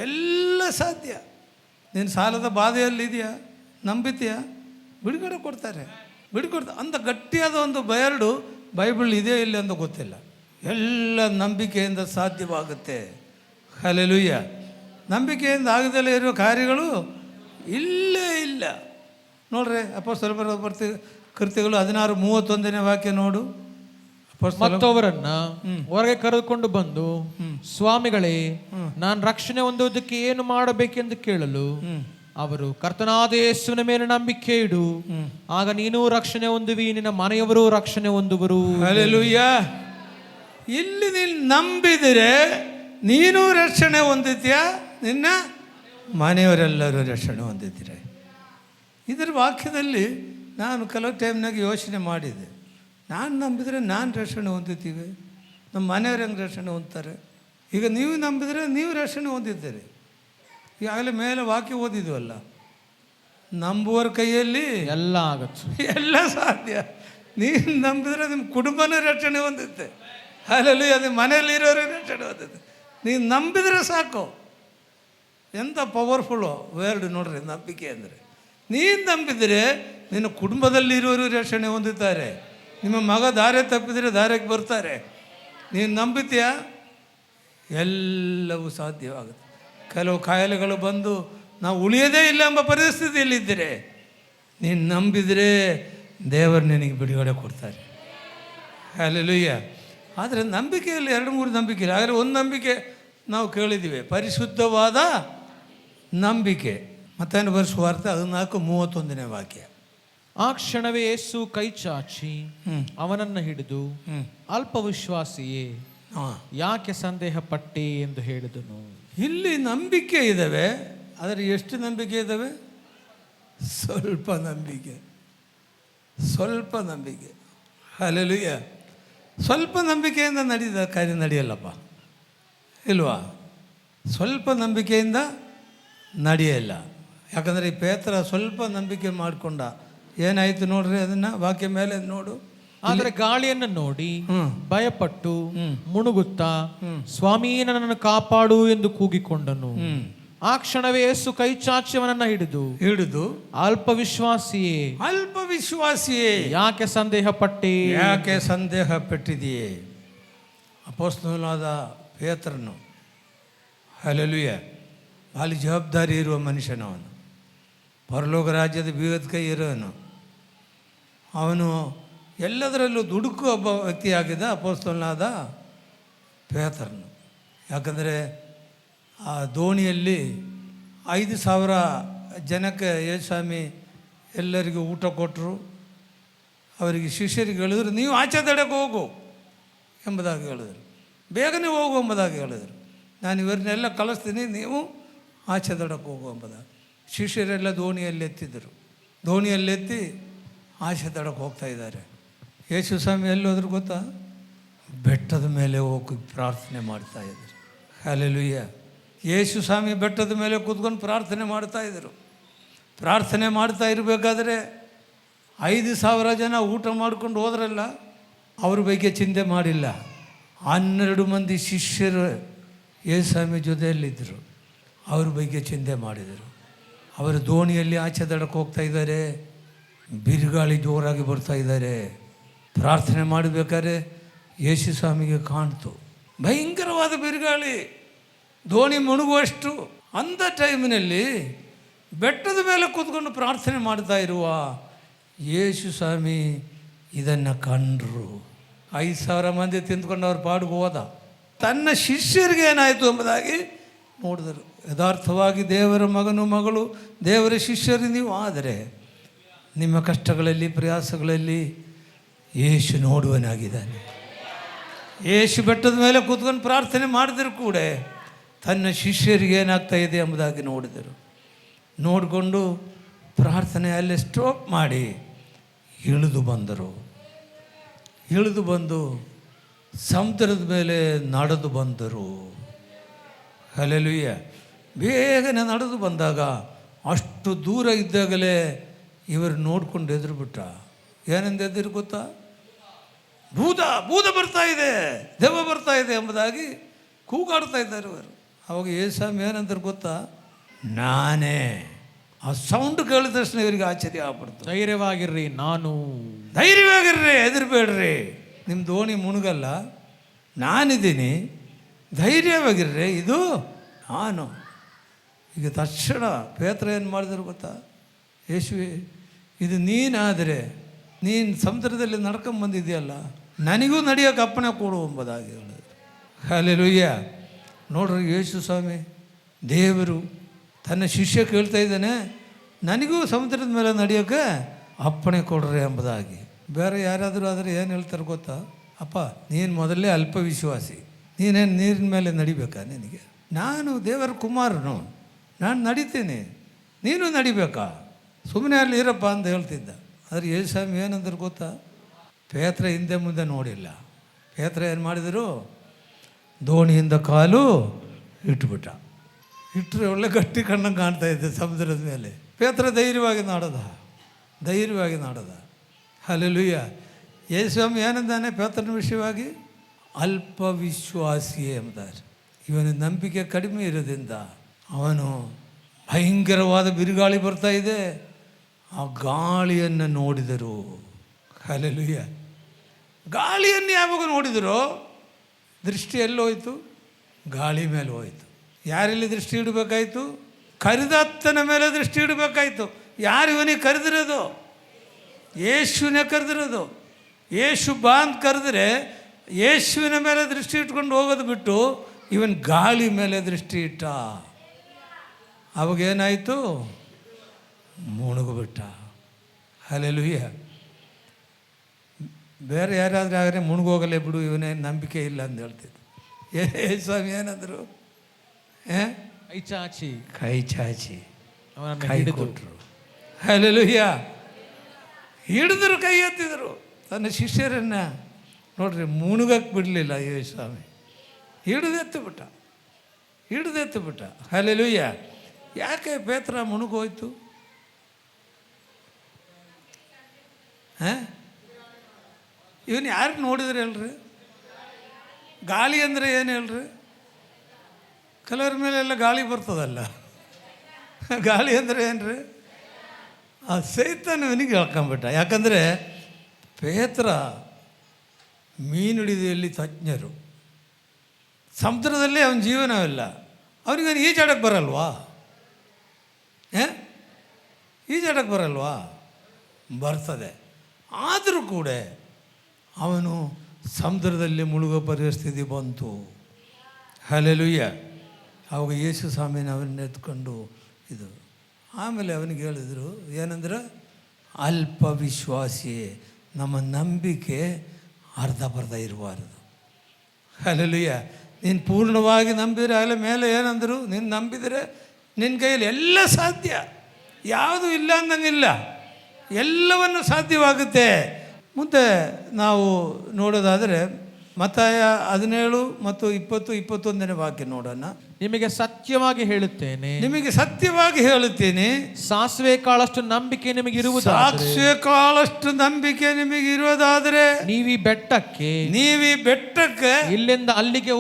ಎಲ್ಲ ಸಾಧ್ಯ. ನೀನು ಸಾಲದ ಬಾಧೆಯಲ್ಲಿದೆಯಾ, ನಂಬಿತೀಯ, ಬಿಡುಗಡೆ ಕೊಡ್ತಾರೆ. ಅಂಥ ಗಟ್ಟಿಯಾದ ಒಂದು ಬಯರ್ಡು ಬೈಬಲ್ ಇದೆ ಇಲ್ಲ ಅಂತ ಗೊತ್ತಿಲ್ಲ. ಎಲ್ಲ ನಂಬಿಕೆಯಿಂದ ಸಾಧ್ಯವಾಗುತ್ತೆ. ಹಲ್ಲೆಲೂಯಾ. ನಂಬಿಕೆಯಿಂದ ಆಗದಲ್ಲೇ ಇರುವ ಕಾರ್ಯಗಳು ಇಲ್ಲೇ ಇಲ್ಲ ನೋಡ್ರಿ. ಅಪೊಸ್ತಲರ ಕೃತ್ಯಗಳು 16:31ನೇ ವಾಕ್ಯ ನೋಡು. ಮತ್ತವರನ್ನ ಹೊರಗೆ ಕರೆದುಕೊಂಡು ಬಂದು, ಸ್ವಾಮಿಗಳೇ, ನಾನು ರಕ್ಷಣೆ ಹೊಂದುವುದಕ್ಕೆ ಏನು ಮಾಡಬೇಕೆಂದು ಕೇಳಲು ಅವರು, ಕರ್ತನಾದ ಯೇಸುವಿನ ಮೇಲೆ ನಂಬಿಕೆ ಇಡು, ಆಗ ನೀನು ರಕ್ಷಣೆ ಹೊಂದುವಿ, ನಿನ್ನ ಮನೆಯವರು ರಕ್ಷಣೆ ಹೊಂದುವರು. ಹಲ್ಲೆಲೂಯಾ. ಇಲ್ಲಿ ನೀನು ನಂಬಿದರೆ ನೀನು ರಕ್ಷಣೆ ಹೊಂದಿದ್ಯಾ, ನಿನ್ನ ಮನೆಯವರೆಲ್ಲರೂ ರಕ್ಷಣೆ ಹೊಂದಿದ್ದೀರ. ಇದರ ವಾಕ್ಯದಲ್ಲಿ ನಾನು ಕೆಲವು ಟೈಮ್ನಾಗ ಯೋಚನೆ ಮಾಡಿದೆ. ನಾನು ನಂಬಿದರೆ ನಾನು ರಕ್ಷಣೆ ಹೊಂದಿದ್ದೀವಿ, ನಮ್ಮ ಮನೆಯವ್ರು ಹೆಂಗೆ ರಕ್ಷಣೆ ಹೊಂದ್ತಾರೆ? ಈಗ ನೀವು ನಂಬಿದರೆ ನೀವು ರಕ್ಷಣೆ ಹೊಂದಿದ್ದೀರಿ. ಈಗಾಗಲೇ ಮೇಲೆ ವಾಕ್ಯ ಓದಿದ್ವಲ್ಲ, ನಂಬುವರ ಕೈಯಲ್ಲಿ ಎಲ್ಲ ಆಗುತ್ತೆ, ಎಲ್ಲ ಸಾಧ್ಯ. ನೀನು ನಂಬಿದರೆ ನಿಮ್ಮ ಕುಟುಂಬನೂ ರಕ್ಷಣೆ ಹೊಂದುತ್ತೆ. ಅಲ್ಲಲ್ಲಿ ಅದು ಮನೆಯಲ್ಲಿರೋರು ರಕ್ಷಣೆ ಹೊಂದುತ್ತೆ. ನೀನು ನಂಬಿದರೆ ಸಾಕು. ಎಂಥ ಪವರ್ಫುಲ್ಲು ವರ್ಡ್ ನೋಡ್ರಿ ನಂಬಿಕೆ ಅಂದರೆ. ನೀನು ನಂಬಿದರೆ ನಿನ್ನ ಕುಟುಂಬದಲ್ಲಿರೋರು ರಕ್ಷಣೆ ಹೊಂದುತ್ತಾರೆ. ನಿಮ್ಮ ಮಗ ದಾರಿ ತಪ್ಪಿದರೆ ದಾರಿಗೆ ಬರ್ತಾರೆ. ನೀನು ನಂಬಿತೀಯ, ಎಲ್ಲವೂ ಸಾಧ್ಯವಾಗುತ್ತೆ. ಕೆಲವು ಕಾಯಿಲೆಗಳು ಬಂದು ನಾವು ಉಳಿಯೋದೇ ಇಲ್ಲ ಎಂಬ ಪರಿಸ್ಥಿತಿಯಲ್ಲಿದ್ದರೆ ನೀನು ನಂಬಿದರೆ ದೇವರು ನಿನಗೆ ಬಿಡುಗಡೆ ಕೊಡ್ತಾರೆ. ಹಲ್ಲೆಲೂಯಾ. ಆದರೆ ನಂಬಿಕೆಯಲ್ಲಿ 2-3 ನಂಬಿಕೆ ಇಲ್ಲ. ಆದರೆ ಒಂದು ನಂಬಿಕೆ ನಾವು ಕೇಳಿದ್ದೀವಿ, ಪರಿಶುದ್ಧವಾದ ನಂಬಿಕೆ. ಮತ್ತಾಯನ ಬರೆದ ಸುವಾರ್ತೆ 14:31ನೇ ವಾಕ್ಯ. ಆ ಕ್ಷಣವೇ ಯೇಸು ಕೈ ಚಾಚಿ ಅವನನ್ನು ಹಿಡಿದು, ಅಲ್ಪವಿಶ್ವಾಸಿಯೇ, ಯಾಕೆ ಸಂದೇಹ ಪಟ್ಟೆ ಎಂದು ಹೇಳಿದನು. ಇಲ್ಲಿ ನಂಬಿಕೆ ಇದ್ದಾವೆ, ಆದರೆ ಎಷ್ಟು ನಂಬಿಕೆ ಇದ್ದಾವೆ? ಸ್ವಲ್ಪ ನಂಬಿಕೆ, ಸ್ವಲ್ಪ ನಂಬಿಕೆ. ಹಲ್ಲೆಲೂಯಾ. ಸ್ವಲ್ಪ ನಂಬಿಕೆಯಿಂದ ನಡೆದ ಕಾರ್ಯ ನಡೆಯಲ್ಲಪ್ಪ, ಇಲ್ವಾ? ಸ್ವಲ್ಪ ನಂಬಿಕೆಯಿಂದ ನಡೆಯಲ್ಲ. ಯಾಕಂದರೆ ಈ ಪೇತ್ರ ಸ್ವಲ್ಪ ನಂಬಿಕೆ ಮಾಡಿಕೊಂಡ, ಏನಾಯಿತು ನೋಡ್ರಿ, ಅದನ್ನು ವಾಕ್ಯ ಮೇಲೆ ನೋಡು. ಆದರೆ ಗಾಳಿಯನ್ನು ನೋಡಿ ಭಯಪಟ್ಟು ಮುಣುಗುತ್ತಾ, ಸ್ವಾಮಿ ನನ್ನನ್ನು ಕಾಪಾಡು ಎಂದು ಕೂಗಿಕೊಂಡನು. ಆ ಕ್ಷಣವೇ ಯೇಸು ಕೈ ಚಾಚಿಯವನನ್ನ ಹಿಡಿದು ಅಲ್ಪವಿಶ್ವಾಸಿಯೇ, ಅಲ್ಪವಿಶ್ವಾಸಿಯೇ, ಯಾಕೆ ಸಂದೇಹ ಪಟ್ಟೆ, ಯಾಕೆ ಸಂದೇಹ ಪಟ್ಟಿದೆಯೇ. ಅಪೊಸ್ತಲನಾದ ಪೇತ್ರನು, ಹಲ್ಲೆಲೂಯಾ, ಭಾಳ ಜವಾಬ್ದಾರಿ ಇರುವ ಮನುಷ್ಯನವನು, ಪರಲೋಕ ರಾಜ್ಯದ ಬೀಗದ ಕೈ ಇರೋನು. ಅವನು ಎಲ್ಲದರಲ್ಲೂ ದುಡುಕು ಒಬ್ಬ ವ್ಯಕ್ತಿಯಾಗಿದ್ದ ಅಪೊಸ್ತಲನಾದ ಪೇತ್ರನು. ಯಾಕಂದರೆ ಆ ದೋಣಿಯಲ್ಲಿ 5,000 ಜನಕ್ಕೆ ಯೇಸುಸ್ವಾಮಿ ಎಲ್ಲರಿಗೂ ಊಟ ಕೊಟ್ಟರು. ಅವರಿಗೆ ಶಿಷ್ಯರಿಗೆ ಹೇಳಿದ್ರು, ನೀವು ಆಚೆ ದಡಕ್ಕೆ ಹೋಗು ಎಂಬುದಾಗಿ ಹೇಳಿದರು. ಬೇಗನೆ ಹೋಗು ಎಂಬುದಾಗಿ ಹೇಳಿದರು. ನಾನು ಇವರನ್ನೆಲ್ಲ ಕಳಿಸ್ತೀನಿ, ನೀವು ಆಚೆ ದಡಕ್ಕೆ ಹೋಗು ಎಂಬುದಾಗಿ. ಶಿಷ್ಯರೆಲ್ಲ ದೋಣಿಯಲ್ಲೆತ್ತಿದ್ದರು. ದೋಣಿಯಲ್ಲೆತ್ತಿ ಆಚೆ ದಡಕ್ಕೆ ಹೋಗ್ತಾ ಇದ್ದಾರೆ. ಯೇಸುಸ್ವಾಮಿ ಎಲ್ಲೋದ್ರು ಗೊತ್ತಾ? ಬೆಟ್ಟದ ಮೇಲೆ ಹೋಗಿ ಪ್ರಾರ್ಥನೆ ಮಾಡ್ತಾಯಿದ್ರು. ಹಲ್ಲೆಲೂಯಾ. ಯೇಸುಸ್ವಾಮಿ ಬೆಟ್ಟದ ಮೇಲೆ ಕೂತ್ಕೊಂಡು ಪ್ರಾರ್ಥನೆ ಮಾಡ್ತಾಯಿದ್ರು. ಪ್ರಾರ್ಥನೆ ಮಾಡ್ತಾ ಇರಬೇಕಾದ್ರೆ 5,000 ಜನ ಊಟ ಮಾಡ್ಕೊಂಡು ಹೋದ್ರಲ್ಲ, ಅವ್ರ ಬಗ್ಗೆ ಚಿಂತೆ ಮಾಡಿಲ್ಲ. 12 ಮಂದಿ ಶಿಷ್ಯರು ಯೇಸುಸ್ವಾಮಿ ಜೊತೆಯಲ್ಲಿದ್ದರು, ಅವ್ರ ಬಗ್ಗೆ ಚಿಂತೆ ಮಾಡಿದರು. ಅವರು ದೋಣಿಯಲ್ಲಿ ಆಚೆ ದಡಕ್ಕೆ ಹೋಗ್ತಾ ಇದ್ದಾರೆ. ಬಿರುಗಾಳಿ ಜೋರಾಗಿ ಬರ್ತಾ ಇದ್ದಾರೆ. ಪ್ರಾರ್ಥನೆ ಮಾಡಬೇಕಾದ್ರೆ ಯೇಸುಸ್ವಾಮಿಗೆ ಕಾಣ್ತು ಭಯಂಕರವಾದ ಬಿರುಗಾಳಿ, ದೋಣಿ ಮುಳುಗುವಷ್ಟು. ಅಂಥ ಟೈಮಿನಲ್ಲಿ ಬೆಟ್ಟದ ಮೇಲೆ ಕೂತ್ಕೊಂಡು ಪ್ರಾರ್ಥನೆ ಮಾಡ್ತಾ ಇರುವ ಯೇಸುಸ್ವಾಮಿ ಇದನ್ನು ಕಂಡರು. 5,000 ಮಂದಿ ತಿಂದ್ಕೊಂಡು ಅವ್ರ ಪಾಡಿಗೆ ಹೋದ. ತನ್ನ ಶಿಷ್ಯರಿಗೆ ಏನಾಯಿತು ಎಂಬುದಾಗಿ ನೋಡಿದರು. ಯಥಾರ್ಥವಾಗಿ ದೇವರ ಮಗನು ಮಗಳು ದೇವರ ಶಿಷ್ಯರು ನೀವು ಆದರೆ ನಿಮ್ಮ ಕಷ್ಟಗಳಲ್ಲಿ ಪ್ರಯಾಸಗಳಲ್ಲಿ ಯೇಸು ನೋಡುವನಾಗಿದ್ದಾನೆ. ಯೇಸು ಬೆಟ್ಟದ ಮೇಲೆ ಕೂತ್ಕೊಂಡು ಪ್ರಾರ್ಥನೆ ಮಾಡಿದರೂ ಕೂಡ ತನ್ನ ಶಿಷ್ಯರಿಗೆ ಏನಾಗ್ತಾ ಇದೆ ಎಂಬುದಾಗಿ ನೋಡಿದರು. ನೋಡಿಕೊಂಡು ಪ್ರಾರ್ಥನೆ ಅಲ್ಲೇ ಸ್ಟಾಪ್ ಮಾಡಿ ಇಳಿದು ಬಂದರು. ಇಳಿದು ಬಂದು ಸಮುದ್ರದ ಮೇಲೆ ನಡೆದು ಬಂದರು. ಹಲ್ಲೆಲೂಯಾ. ಬೇಗನೆ ನಡೆದು ಬಂದಾಗ ಅಷ್ಟು ದೂರ ಇದ್ದಾಗಲೇ ಇವರು ನೋಡ್ಕೊಂಡು ಎದುರುಬಿಟ್ಟ. ಏನೆಂದು ಎದುರು ಗೊತ್ತಾ? ಭೂತ ಭೂತ ಬರ್ತಾ ಇದೆ, ದೆವ್ವ ಬರ್ತಾ ಇದೆ ಎಂಬುದಾಗಿ ಕೂಗಾಡ್ತಾ ಇದ್ದಾರೆ ಇವರು. ಅವಾಗ ಯೇಸು ಏನಂತಾರೆ ಗೊತ್ತಾ? ನಾನೇ. ಆ ಸೌಂಡ್ ಕೇಳಿದ ತಕ್ಷಣ ಇವರಿಗೆ ಆಶ್ಚರ್ಯ ಆಗ್ಬಿಡ್ತು. ಧೈರ್ಯವಾಗಿರ್ರಿ, ನಾನು. ಧೈರ್ಯವಾಗಿರ್ರಿ, ಹೆದರ್ಬೇಡ್ರಿ, ನಿಮ್ಮ ದೋಣಿ ಮುಳುಗಲ್ಲ, ನಾನಿದ್ದೀನಿ, ಧೈರ್ಯವಾಗಿರ್ರಿ, ಇದು ನಾನು. ಈಗ ತಕ್ಷಣ ಪೇತ್ರ ಏನು ಮಾಡಿದ್ರು ಗೊತ್ತಾ? ಯೇಸುವೆ, ಇದು ನೀನಾದರೆ ನೀನು ಸಮುದ್ರದಲ್ಲಿ ನಡ್ಕೊಂಬಂದಿದೆಯಲ್ಲ, ನನಗೂ ನಡೆಯೋಕೆ ಅಪ್ಪಣೆ ಕೊಡು ಎಂಬುದಾಗಿ ಹೇಳಿದ್ರು. ಹಲ್ಲೆಲೂಯಾ. ನೋಡ್ರಿ, ಯೇಸು ಸ್ವಾಮಿ ದೇವರು ತನ್ನ ಶಿಷ್ಯ ಕೇಳ್ತಾ ಇದ್ದಾನೆ, ನನಗೂ ಸಮುದ್ರದ ಮೇಲೆ ನಡೆಯೋಕ್ಕೆ ಅಪ್ಪಣೆ ಕೊಡ್ರಿ ಎಂಬುದಾಗಿ. ಬೇರೆ ಯಾರಾದರೂ ಆದರೆ ಏನು ಹೇಳ್ತಾರೆ ಗೊತ್ತಾ? ಅಪ್ಪ, ನೀನು ಮೊದಲೇ ಅಲ್ಪ ವಿಶ್ವಾಸಿ, ನೀನೇನು ನೀರಿನ ಮೇಲೆ ನಡಿಬೇಕಾ? ನಿನಗೆ ನಾನು ದೇವರ ಕುಮಾರನು, ನಾನು ನಡಿತೀನಿ, ನೀನು ನಡಿಬೇಕಾ? ಸುಮ್ಮನೆ ಅಲ್ಲಿ ಇರಪ್ಪ ಅಂತ ಹೇಳ್ತಿದ್ದ. ಆದರೆ ಯೇಸುಸ್ವಾಮಿ ಏನಂದ್ರೆ ಗೊತ್ತಾ? ಪೇತ್ರ ಹಿಂದೆ ಮುಂದೆ ನೋಡಿಲ್ಲ. ಪೇತ್ರ ಏನು ಮಾಡಿದರು? ದೋಣಿಯಿಂದ ಕಾಲು ಇಟ್ಬಿಟ್ಟ. ಇಟ್ಟರೆ ಒಳ್ಳೆ ಗಟ್ಟಿ ಕಣ್ಣಂಗೆ ಕಾಣ್ತಾ ಇದ್ದೆ ಸಮುದ್ರದ ಮೇಲೆ. ಪೇತ್ರ ಧೈರ್ಯವಾಗಿ ನಾಡದ. ಹಲ್ಲೆಲೂಯಾ. ಯೇಸುಸ್ವಾಮಿ ಏನಂದಾನೆ ಪೇತ್ರನ ವಿಷಯವಾಗಿ? ಅಲ್ಪ ವಿಶ್ವಾಸಿಯೇ ಎಂಬುದಾರೆ. ಇವನ ನಂಬಿಕೆ ಕಡಿಮೆ ಇರೋದ್ರಿಂದ ಅವನು ಭಯಂಕರವಾದ ಬಿರುಗಾಳಿ ಬರ್ತಾ ಇದೆ, ಆ ಗಾಳಿಯನ್ನು ನೋಡಿದರು. ಹಲ್ಲೆಲೂಯಾ. ಗಾಳಿಯನ್ನು ಯಾವಾಗ ನೋಡಿದರೋ ದೃಷ್ಟಿ ಎಲ್ಲೋಯ್ತು? ಗಾಳಿ ಮೇಲೆ ಹೋಯಿತು. ಯಾರೆಲ್ಲಿ ದೃಷ್ಟಿ ಇಡಬೇಕಾಯ್ತು? ಕರೆದತ್ತನ ಮೇಲೆ ದೃಷ್ಟಿ ಇಡಬೇಕಾಯ್ತು. ಯಾರು ಇವನಿಗೆ ಕರೆದಿರೋದು? ಯೇಸುವಿನೇ ಕರೆದಿರೋದು. ಯೇಸು ಬಾ ಅಂತ ಕರೆದ್ರೆ ಯೇಸುವಿನ ಮೇಲೆ ದೃಷ್ಟಿ ಇಟ್ಕೊಂಡು ಹೋಗೋದು ಬಿಟ್ಟು ಇವನ್ ಗಾಳಿ ಮೇಲೆ ದೃಷ್ಟಿ ಇಟ್ಟ. ಅವಾಗೇನಾಯಿತು? ಮುಳುಗುಬಿಟ್ಟ. ಹಲ್ಲೆಲೂಯಾ. ಬೇರೆ ಯಾರಾದರೂ ಆದರೆ ಮುಳುಗೋಗಲೇ ಬಿಡು, ಇವನೇ ನಂಬಿಕೆ ಇಲ್ಲ ಅಂತ ಹೇಳ್ತಿದ್ದು. ಸ್ವಾಮಿ ಏನಂದರು? ಕೈ ಚಾಚಿ ಕೈ ಕೊಟ್ಟರು. ಹಲ್ಲೆಲೂಯಾ. ಹಿಡಿದ್ರು, ಕೈ ಎತ್ತಿದ್ರು ತನ್ನ ಶಿಷ್ಯರನ್ನು. ನೋಡ್ರಿ, ಮುಳುಗಕ್ಕೆ ಬಿಡಲಿಲ್ಲ ಯೇಸು ಸ್ವಾಮಿ. ಹಿಡಿದೆತ್ತು ಬಿಟ್ಟ. ಹಲ್ಲೆಲೂಯಾ. ಯಾಕೆ ಪೇತ್ರ ಮುಳುಗೋಯ್ತು? ಇವನು ಯಾರು ನೋಡಿದ್ರೆ ಹೇಳ್ರಿ? ಗಾಳಿ ಅಂದರೆ ಏನು ಹೇಳ್ರಿ? ಕೆಲವ್ರ ಮೇಲೆಲ್ಲ ಗಾಳಿ ಬರ್ತದಲ್ಲ. ಗಾಳಿ ಅಂದರೆ ಏನು ರೀ? ಆ ಸೈತಾನ ಇವನಿಗೆ ಹೇಳ್ಕೊಂಬಿಟ್ಟ. ಯಾಕಂದರೆ ಪೇತ್ರ ಮೀನು ಹಿಡಿದಲ್ಲಿ ತಜ್ಞರು, ಸಮುದ್ರದಲ್ಲಿ ಅವನ ಜೀವನವಿಲ್ಲ. ಅವನಿಗೆ ಈಜಾಡಕ್ಕೆ ಬರಲ್ವಾ? ಈಜಾಡಕ್ಕೆ ಬರಲ್ವಾ? ಬರ್ತದೆ. ಆದರೂ ಕೂಡ ಅವನು ಸಮುದ್ರದಲ್ಲಿ ಮುಳುಗೋ ಪರಿಸ್ಥಿತಿ ಬಂತು. ಹಲ್ಲೆಲೂಯಾ. ಅವಾಗ ಯೇಸು ಸ್ವಾಮಿನ ಅವನ್ನ ಎತ್ಕೊಂಡು ಇದು ಆಮೇಲೆ ಅವನಿಗೆ ಹೇಳಿದರು ಏನಂದ್ರೆ, ಅಲ್ಪ ವಿಶ್ವಾಸಿಯೇ, ನಮ್ಮ ನಂಬಿಕೆ ಅರ್ಧಬರ್ಧ ಇರಬಾರ್ದು. ಹಲ್ಲೆಲೂಯಾ. ನೀನು ಪೂರ್ಣವಾಗಿ ನಂಬಿದರೆ ಆಗಲೇ ಮೇಲೆ ಏನಂದರು? ನೀನು ನಂಬಿದರೆ ನಿನ್ನ ಕೈಯಲ್ಲಿ ಎಲ್ಲ ಸಾಧ್ಯ, ಯಾವುದು ಇಲ್ಲ ಅಂದಂಗಿಲ್ಲ, ಎಲ್ಲವನ್ನು ಸಾಧ್ಯವಾಗುತ್ತೆ. ಮುಂದೆ ನಾವು ನೋಡೋದಾದರೆ ಮತ್ತಾಯ 17 ಮತ್ತು 20, 21ನೇ ವಾಕ್ಯ ನೋಡೋಣ. ನಿಮಗೆ ಸತ್ಯವಾಗಿ ಹೇಳುತ್ತೇನೆ, ಸಾಸಿವೆ ಕಾಳಷ್ಟು ನಂಬಿಕೆ ನಿಮಗಿರುವುದಾದರೆ ನೀವೀ ಬೆಟ್ಟಕ್ಕೆ ಇಲ್ಲಿಂದ ಅಲ್ಲಿಗೆ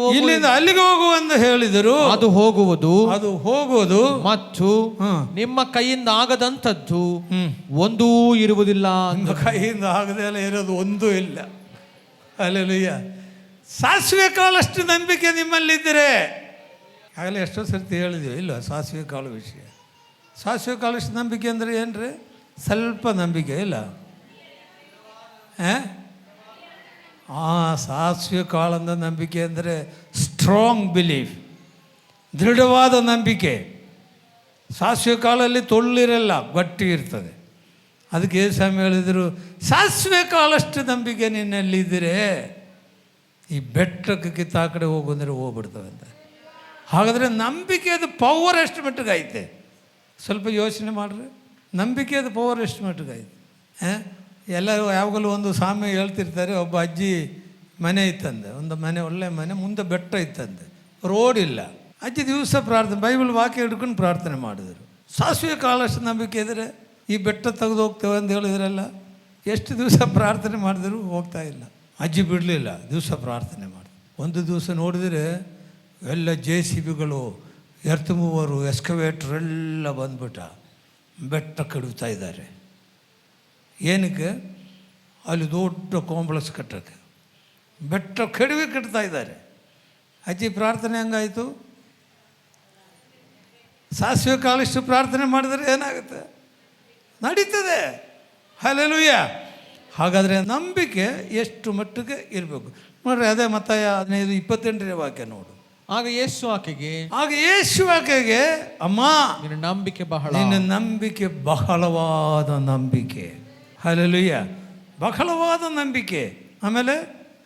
ಹೋಗುವಂತ ಹೇಳಿದರು. ಅದು ಹೋಗುವುದು ಮತ್ತು ನಿಮ್ಮ ಕೈಯಿಂದ ಆಗದಂಥದ್ದು ಒಂದೂ ಇರುವುದಿಲ್ಲ. ನಿಮ್ಮ ಕೈಯಿಂದ ಆಗದೆ ಇರೋದು ಒಂದೂ ಇಲ್ಲ. ಹಲ್ಲೆಲೂಯಾ. ಸಾಸಿವೆ ಕಾಳಷ್ಟು ನಂಬಿಕೆ ನಿಮ್ಮಲ್ಲಿದ್ದರೆ, ಆಗಲೇ ಎಷ್ಟೋ ಸರ್ತಿ ಹೇಳಿದ್ದೀವಿ ಇಲ್ಲ ಸಾಸಿವೆ ಕಾಳು ವಿಷಯ. ಸಾಸಿವೆ ಕಾಳಷ್ಟು ನಂಬಿಕೆ ಅಂದರೆ ಏನು ರೀ? ಸ್ವಲ್ಪ ನಂಬಿಕೆ ಇಲ್ಲ. ಸಾಸಿವೆ ಕಾಳಂದ ನಂಬಿಕೆ ಅಂದರೆ ಸ್ಟ್ರಾಂಗ್ ಬಿಲೀಫ್, ದೃಢವಾದ ನಂಬಿಕೆ. ಸಾಸಿವೆ ಕಾಲಲ್ಲಿ ತೊಳ್ಳಿರಲ್ಲ, ಗಟ್ಟಿ ಇರ್ತದೆ. ಅದಕ್ಕೆ ಸ್ವಾಮಿ ಹೇಳಿದರು, ಸಾಸಿವೆ ಕಾಲಷ್ಟು ನಂಬಿಕೆ ನಿನ್ನಲ್ಲಿದ್ದರೆ ಈ ಬೆಟ್ಟಕ್ಕೆ ಕಿತ್ತ ಆ ಕಡೆ ಹೋಗಂದ್ರೆ ಹೋಗ್ಬಿಡ್ತವೆ ಅಂತ. ಹಾಗಾದರೆ ನಂಬಿಕೆಯದು ಪವರ್ ಎಷ್ಟು ಮಟ್ಟಿಗೆ ಐತೆ ಸ್ವಲ್ಪ ಯೋಚನೆ ಮಾಡಿರಿ. ನಂಬಿಕೆಯದು ಪವರ್ ಎಷ್ಟು ಮಟ್ಟಿಗೆ ಐತೆ. ಎಲ್ಲರೂ ಯಾವಾಗಲೂ ಒಂದು ಸಾಮ್ಯ ಹೇಳ್ತಿರ್ತಾರೆ. ಒಬ್ಬ ಅಜ್ಜಿ ಮನೆ ಇತ್ತಂದೆ, ಒಂದು ಮನೆ, ಒಳ್ಳೆ ಮನೆ, ಮುಂದೆ ಬೆಟ್ಟ ಇತ್ತಂದೆ, ರೋಡ್ ಇಲ್ಲ. ಅಜ್ಜಿ ದಿವಸ ಪ್ರಾರ್ಥನೆ, ಬೈಬಲ್ ವಾಕ್ಯ ಹಿಡ್ಕೊಂಡು ಪ್ರಾರ್ಥನೆ ಮಾಡಿದರು. ಸಾಸಿವೆ ಕಾಲಷ್ಟು ನಂಬಿಕೆ ಇದ್ದರೆ ಈ ಬೆಟ್ಟ ತೆಗೆದು ಹೋಗ್ತೇವೆ ಅಂತ ಹೇಳಿದ್ರಲ್ಲ. ಎಷ್ಟು ದಿವಸ ಪ್ರಾರ್ಥನೆ ಮಾಡಿದ್ರು ಹೋಗ್ತಾ ಇಲ್ಲ. ಅಜ್ಜಿ ಬಿಡಲಿಲ್ಲ, ದಿವಸ ಪ್ರಾರ್ಥನೆ ಮಾಡಿ. ಒಂದು ದಿವಸ ನೋಡಿದರೆ ಎಲ್ಲ JCBಗಳು, ಎರ್ತ್ ಮೂವರು, ಎಸ್ಕವೇಟ್ರ್ ಎಲ್ಲ ಬಂದ್ಬಿಟ್ಟ ಬೆಟ್ಟ ಕೆಡುತ್ತಾ ಇದ್ದಾರೆ. ಏನಕ್ಕೆ? ಅಲ್ಲಿ ದೊಡ್ಡ ಕಾಂಪ್ಲೆಕ್ಸ್ ಕಟ್ಟೋಕ್ಕೆ ಬೆಟ್ಟ ಕಟ್ತಾ ಇದ್ದಾರೆ. ಅಜ್ಜಿ ಪ್ರಾರ್ಥನೆ ಹಂಗಾಯಿತು. ಸಾಸಿವೆ ಕಾಲಷ್ಟು ಪ್ರಾರ್ಥನೆ ಮಾಡಿದರೆ ಏನಾಗುತ್ತೆ? ನಡೀತದೆ. ಹಲ್ಲೆಲೂಯಾ. ಹಾಗಾದರೆ ನಂಬಿಕೆ ಎಷ್ಟು ಮಟ್ಟಿಗೆ ಇರಬೇಕು ನೋಡ್ರಿ. ಅದೇ ಮತ್ತಾಯ 15:28 ವಾಕ್ಯ ನೋಡು. ಆಗ ಯೇಸು ಆಕೆಗೆ, ಅಮ್ಮ, ನಿನ್ನ ನಂಬಿಕೆ ಬಹಳವಾದ ನಂಬಿಕೆ. ಹಲ್ಲೆಲೂಯಾ. ಬಹಳವಾದ ನಂಬಿಕೆ. ಆಮೇಲೆ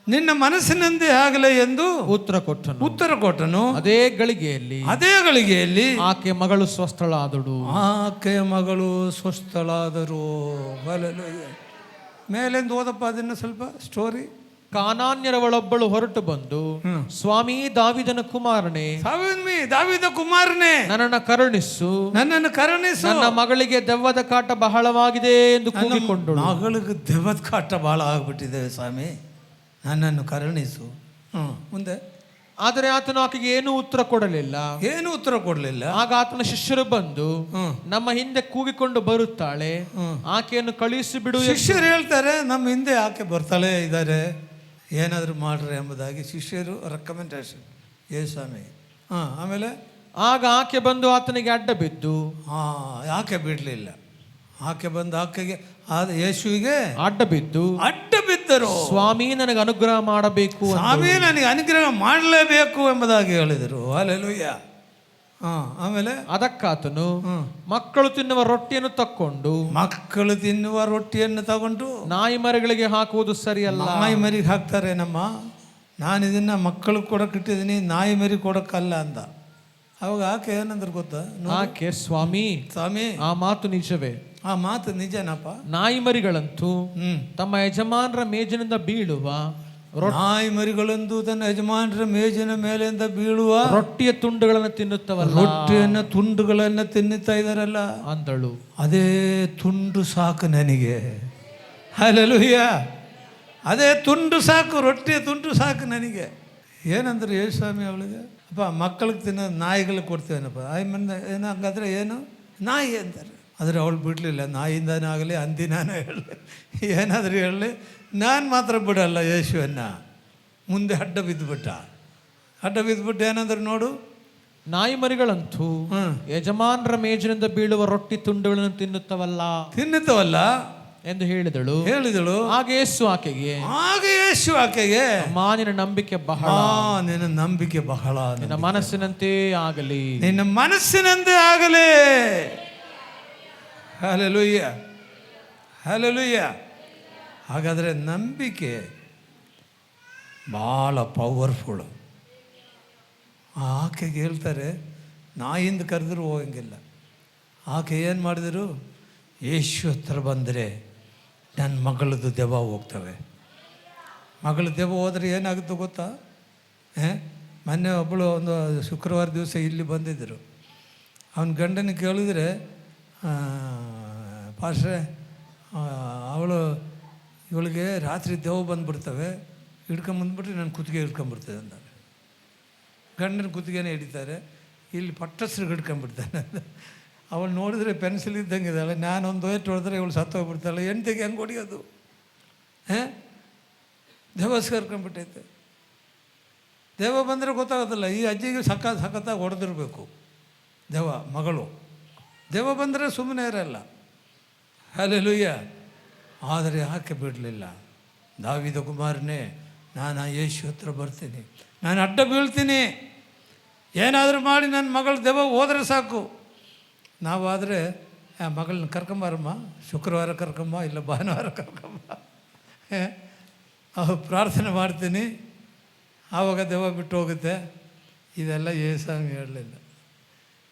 ನಿನ್ನ ಮನಸ್ಸಿನಂತೆ ಆಗಲೇ ಎಂದು ಉತ್ತರ ಕೊಟ್ಟನು. ಅದೇ ಗಳಿಗೆಯಲ್ಲಿ ಆಕೆಯ ಮಗಳು ಸ್ವಸ್ಥಳಾದಳು. ಹಲ್ಲೆಲೂಯಾ. ಮೇಲೆಂದು ಓದಪ್ಪ ಅದನ್ನು ಸ್ವಲ್ಪ ಸ್ಟೋರಿ. ಕಾನಾನ್ಯರವಳೊಬ್ಬಳು ಹೊರಟು ಬಂದು, ಸ್ವಾಮಿ ದಾವಿದನ ಕುಮಾರನೇ, ನನ್ನನ್ನು ಕರುಣಿಸು, ನನ್ನ ಮಗಳಿಗೆ ದೆವ್ವದ ಕಾಟ ಬಹಳವಾಗಿದೆ ಎಂದು ಕೂಗಿಕೊಂಡಳು. ಮಗಳಿಗೆ ದೆವ್ವದ ಕಾಟ ಬಹಳ ಆಗ್ಬಿಟ್ಟಿದೆ ಸ್ವಾಮಿ, ನನ್ನನ್ನು ಕರುಣಿಸು. ಮುಂದೆ ಆದರೆ ಆತನು ಆಕೆಗೆ ಏನೂ ಉತ್ತರ ಕೊಡಲಿಲ್ಲ. ಆಗ ಆತನ ಶಿಷ್ಯರು ಬಂದು, ನಮ್ಮ ಹಿಂದೆ ಕೂಗಿಕೊಂಡು ಬರುತ್ತಾಳೆ, ಆಕೆಯನ್ನು ಕಳುಹಿಸಿ ಬಿಡು. ಶಿಷ್ಯರು ಹೇಳ್ತಾರೆ, ನಮ್ಮ ಹಿಂದೆ ಆಕೆ ಬರ್ತಾಳೆ ಇದ್ದಾರೆ, ಏನಾದರೂ ಮಾಡ್ರಿ ಎಂಬುದಾಗಿ ಶಿಷ್ಯರು ರೆಕಮೆಂಡೇಶನ್. ಸ್ವಾಮಿ. ಆಮೇಲೆ ಆಗ ಆಕೆ ಬಂದು ಆತನಿಗೆ ಅಡ್ಡ ಬಿದ್ದು, ಆಕೆ ಬಿಡಲಿಲ್ಲ. ಆಕೆ ಬಂದು ಆಕೆಗೆ ಯೇಸುವಿಗೆ ಅಡ್ಡ ಬಿದ್ದರು. ಸ್ವಾಮಿ ನನಗೆ ಅನುಗ್ರಹ ಮಾಡಬೇಕು, ನನಗೆ ಅನುಗ್ರಹ ಮಾಡಲೇಬೇಕು ಎಂಬುದಾಗಿ ಹೇಳಿದರು. ಹಲ್ಲೆಲೂಯಾ. ಆಮೇಲೆ ಅದಕ್ಕಾತನು ಮಕ್ಕಳು ತಿನ್ನುವ ರೊಟ್ಟಿಯನ್ನು ತಗೊಂಡು ನಾಯಿ ಮರಿಗಳಿಗೆ ಹಾಕುವುದು ಸರಿಯಲ್ಲ. ನಾಯಿ ಮರಿಗೆ ಹಾಕ್ತಾರೆ ನಮ್ಮ, ನಾನು ಇದನ್ನ ಮಕ್ಕಳು ಕೊಡಕ್ಕೆ ಇಟ್ಟಿದ್ದೀನಿ, ನಾಯಿ ಮರಿ ಕೊಡಕ್ಕಲ್ಲ ಅಂದ. ಅವಾಗ ಆಕೆ ಏನಂದ್ರೆ ಗೊತ್ತಾ? ಆಕೆ, ಸ್ವಾಮಿ ಆ ಮಾತು ನಿಜವೇ. ಆ ಮಾತು ನಿಜನಪ್ಪ. ನಾಯಿ ಮರಿಗಳಂತೂ ತಮ್ಮ ಯಜಮಾನರ ಮೇಜಿನಿಂದ ಬೀಳುವ, ನಾಯಿ ಮರಿಗಳಂದು ತನ್ನ ಯಜಮಾನರ ಮೇಜಿನ ಮೇಲಿಂದ ಬೀಳುವ ರೊಟ್ಟಿಯ ತುಂಡುಗಳನ್ನು ತುಂಡುಗಳನ್ನು ತಿನ್ನುತ್ತಾ ಇದ್ದಾರಲ್ಲ ಅಂದಳು. ಅದೇ ತುಂಡು ಸಾಕು ನನಗೆ. ಹಲ್ಲೆಲೂಯಾ. ಅದೇ ತುಂಡು ಸಾಕು, ರೊಟ್ಟಿಯ ತುಂಡು ಸಾಕು ನನಗೆ. ಏನಂದ್ರೆ ಸ್ವಾಮಿ ಅವಳಿಗೆ, ಅಪ್ಪ ಮಕ್ಕಳಿಗೆ ತಿನ್ನೋ ನಾಯಿಗಳಿಗೆ ಕೊಡ್ತೇನಪ್ಪ. ಏನು ಹಂಗಾದ್ರೆ ಏನು ನಾಯಿ ಅಂತಾರೆ. ಆದರೆ ಅವಳು ಬಿಡಲಿಲ್ಲ. ನಾಯಿಂದಾನೇ ಆಗಲಿ, ಅಂದಿನಾನೇ ಹೇಳಲಿ, ಏನಾದರೂ ಹೇಳಲಿ, ನಾನು ಮಾತ್ರ ಬಿಡಲ್ಲ ಯೇಸುವನ್ನ. ಮುಂದೆ ಅಡ್ಡ ಬಿದ್ದುಬಿಟ್ಟು ಏನಂದ್ರೆ ನೋಡು, ನಾಯಿ ಮರಿಗಳಂತೂ ಯಜಮಾನರ ಮೇಜಿನಿಂದ ಬೀಳುವ ರೊಟ್ಟಿ ತುಂಡುಗಳನ್ನು ತಿನ್ನುತ್ತವಲ್ಲ ಎಂದು ಹೇಳಿದಳು. ಆಗ ಯೇಸು ಆಕೆಗೆ, ನಿನ್ನ ನಂಬಿಕೆ ಬಹಳ, ನಿನ್ನ ಮನಸ್ಸಿನಂತೆ ಆಗಲಿ. ಹಲ್ಲೆಲೂಯಾ. ಹಲ್ಲೆಲೂಯಾ. ಹಾಗಾದರೆ ನಂಬಿಕೆ ಭಾಳ ಪವರ್ಫುಲ್ಲು. ಆಕೆಗೆ ಹೇಳ್ತಾರೆ, ನಾಯಿಂದ ಕರೆದರೂ ಹೋಗಂಗಿಲ್ಲ. ಆಕೆ ಏನು ಮಾಡಿದರು? ಯೇಸು ಹತ್ರ ಬಂದರೆ ನನ್ನ ಮಗಳದ್ದು ದೆವ್ವ ಹೋಗ್ತವೆ. ಮಗಳ ದೆವ್ವ ಹೋದರೆ ಏನಾಗುತ್ತೋ ಗೊತ್ತಾ? ಮೊನ್ನೆ ಒಬ್ಬಳು ಒಂದು ಶುಕ್ರವಾರ ದಿವಸ ಇಲ್ಲಿ ಬಂದಿದ್ದರು. ಅವನ ಗಂಡನ ಕೇಳಿದರೆ, ಪಾಸ್ಟ್ರೆ ಇವಳಿಗೆ ರಾತ್ರಿ ದೆವ್ವ ಬಂದುಬಿಡ್ತವೆ, ಹಿಡ್ಕೊಂಬಂದ್ಬಿಟ್ರೆ ನನ್ನ ಕುತ್ತಿಗೆ ಹಿಡ್ಕೊಂಬಿಡ್ತದೆ ಅಂತಾರೆ. ಗಂಡನ ಕುತ್ತಿಗೆನೇ ಹಿಡಿತಾರೆ, ಇಲ್ಲಿ ಪಟ್ಟಸ್ರು ಹಿಡ್ಕೊಂಬಿಡ್ತಾನೆ. ಅವಳು ನೋಡಿದ್ರೆ ಪೆನ್ಸಿಲ್ ಇದ್ದಂಗೆ ಇದ್ದಾಳೆ. ನಾನೊಂದು ಏಟು ಹೊಡೆದ್ರೆ ಇವಳು ಸತ್ತೋಗ್ಬಿಡ್ತಾಳೆ. ಹೆಂಡತಿಗೆ ಹೆಂಗೆ ಹೊಡಿಯೋದು? ದೆವ್ವ ಸೇರ್ಕೊಂಡ್ಬಿಟ್ಟೈತೆ. ದೆವ್ವ ಬಂದರೆ ಗೊತ್ತಾಗೋದಿಲ್ಲ. ಈ ಅಜ್ಜಿಗೆ ಸಖತ್ತಾಗಿ ಹೊಡೆದಿರಬೇಕು ದೆವ್ವ. ಮಗಳು ದೆವ್ವ ಬಂದರೆ ಸುಮ್ಮನೆ ಇರಲ್ಲ. ಹಲ್ಲೆಲೂಯಾ. ಆದರೆ ಆಕೆ ಬಿಡಲಿಲ್ಲ. ದಾವೀದ ಕುಮಾರನೇ, ನಾನು ಯೇಸು ಹತ್ರ ಬರ್ತೀನಿ, ನಾನು ಅಡ್ಡ ಬೀಳ್ತೀನಿ, ಏನಾದರೂ ಮಾಡಿ ನನ್ನ ಮಗಳು ದೆವ್ವ ಹೋದರೆ ಸಾಕು. ನಾವಾದರೆ ಆ ಮಗಳನ್ನ ಕರ್ಕೊಂಬಾರಮ್ಮ, ಶುಕ್ರವಾರ ಕರ್ಕೊಂಬ, ಇಲ್ಲ ಭಾನುವಾರ ಕರ್ಕೊಂಬ, ಅವ್ರು ಪ್ರಾರ್ಥನೆ ಮಾಡ್ತೀನಿ, ಆವಾಗ ದೆವ್ವ ಬಿಟ್ಟು ಹೋಗುತ್ತೆ. ಇದೆಲ್ಲ ಯೇಸು ಸ್ವಾಮಿ ಹೇಳಲಿಲ್ಲ.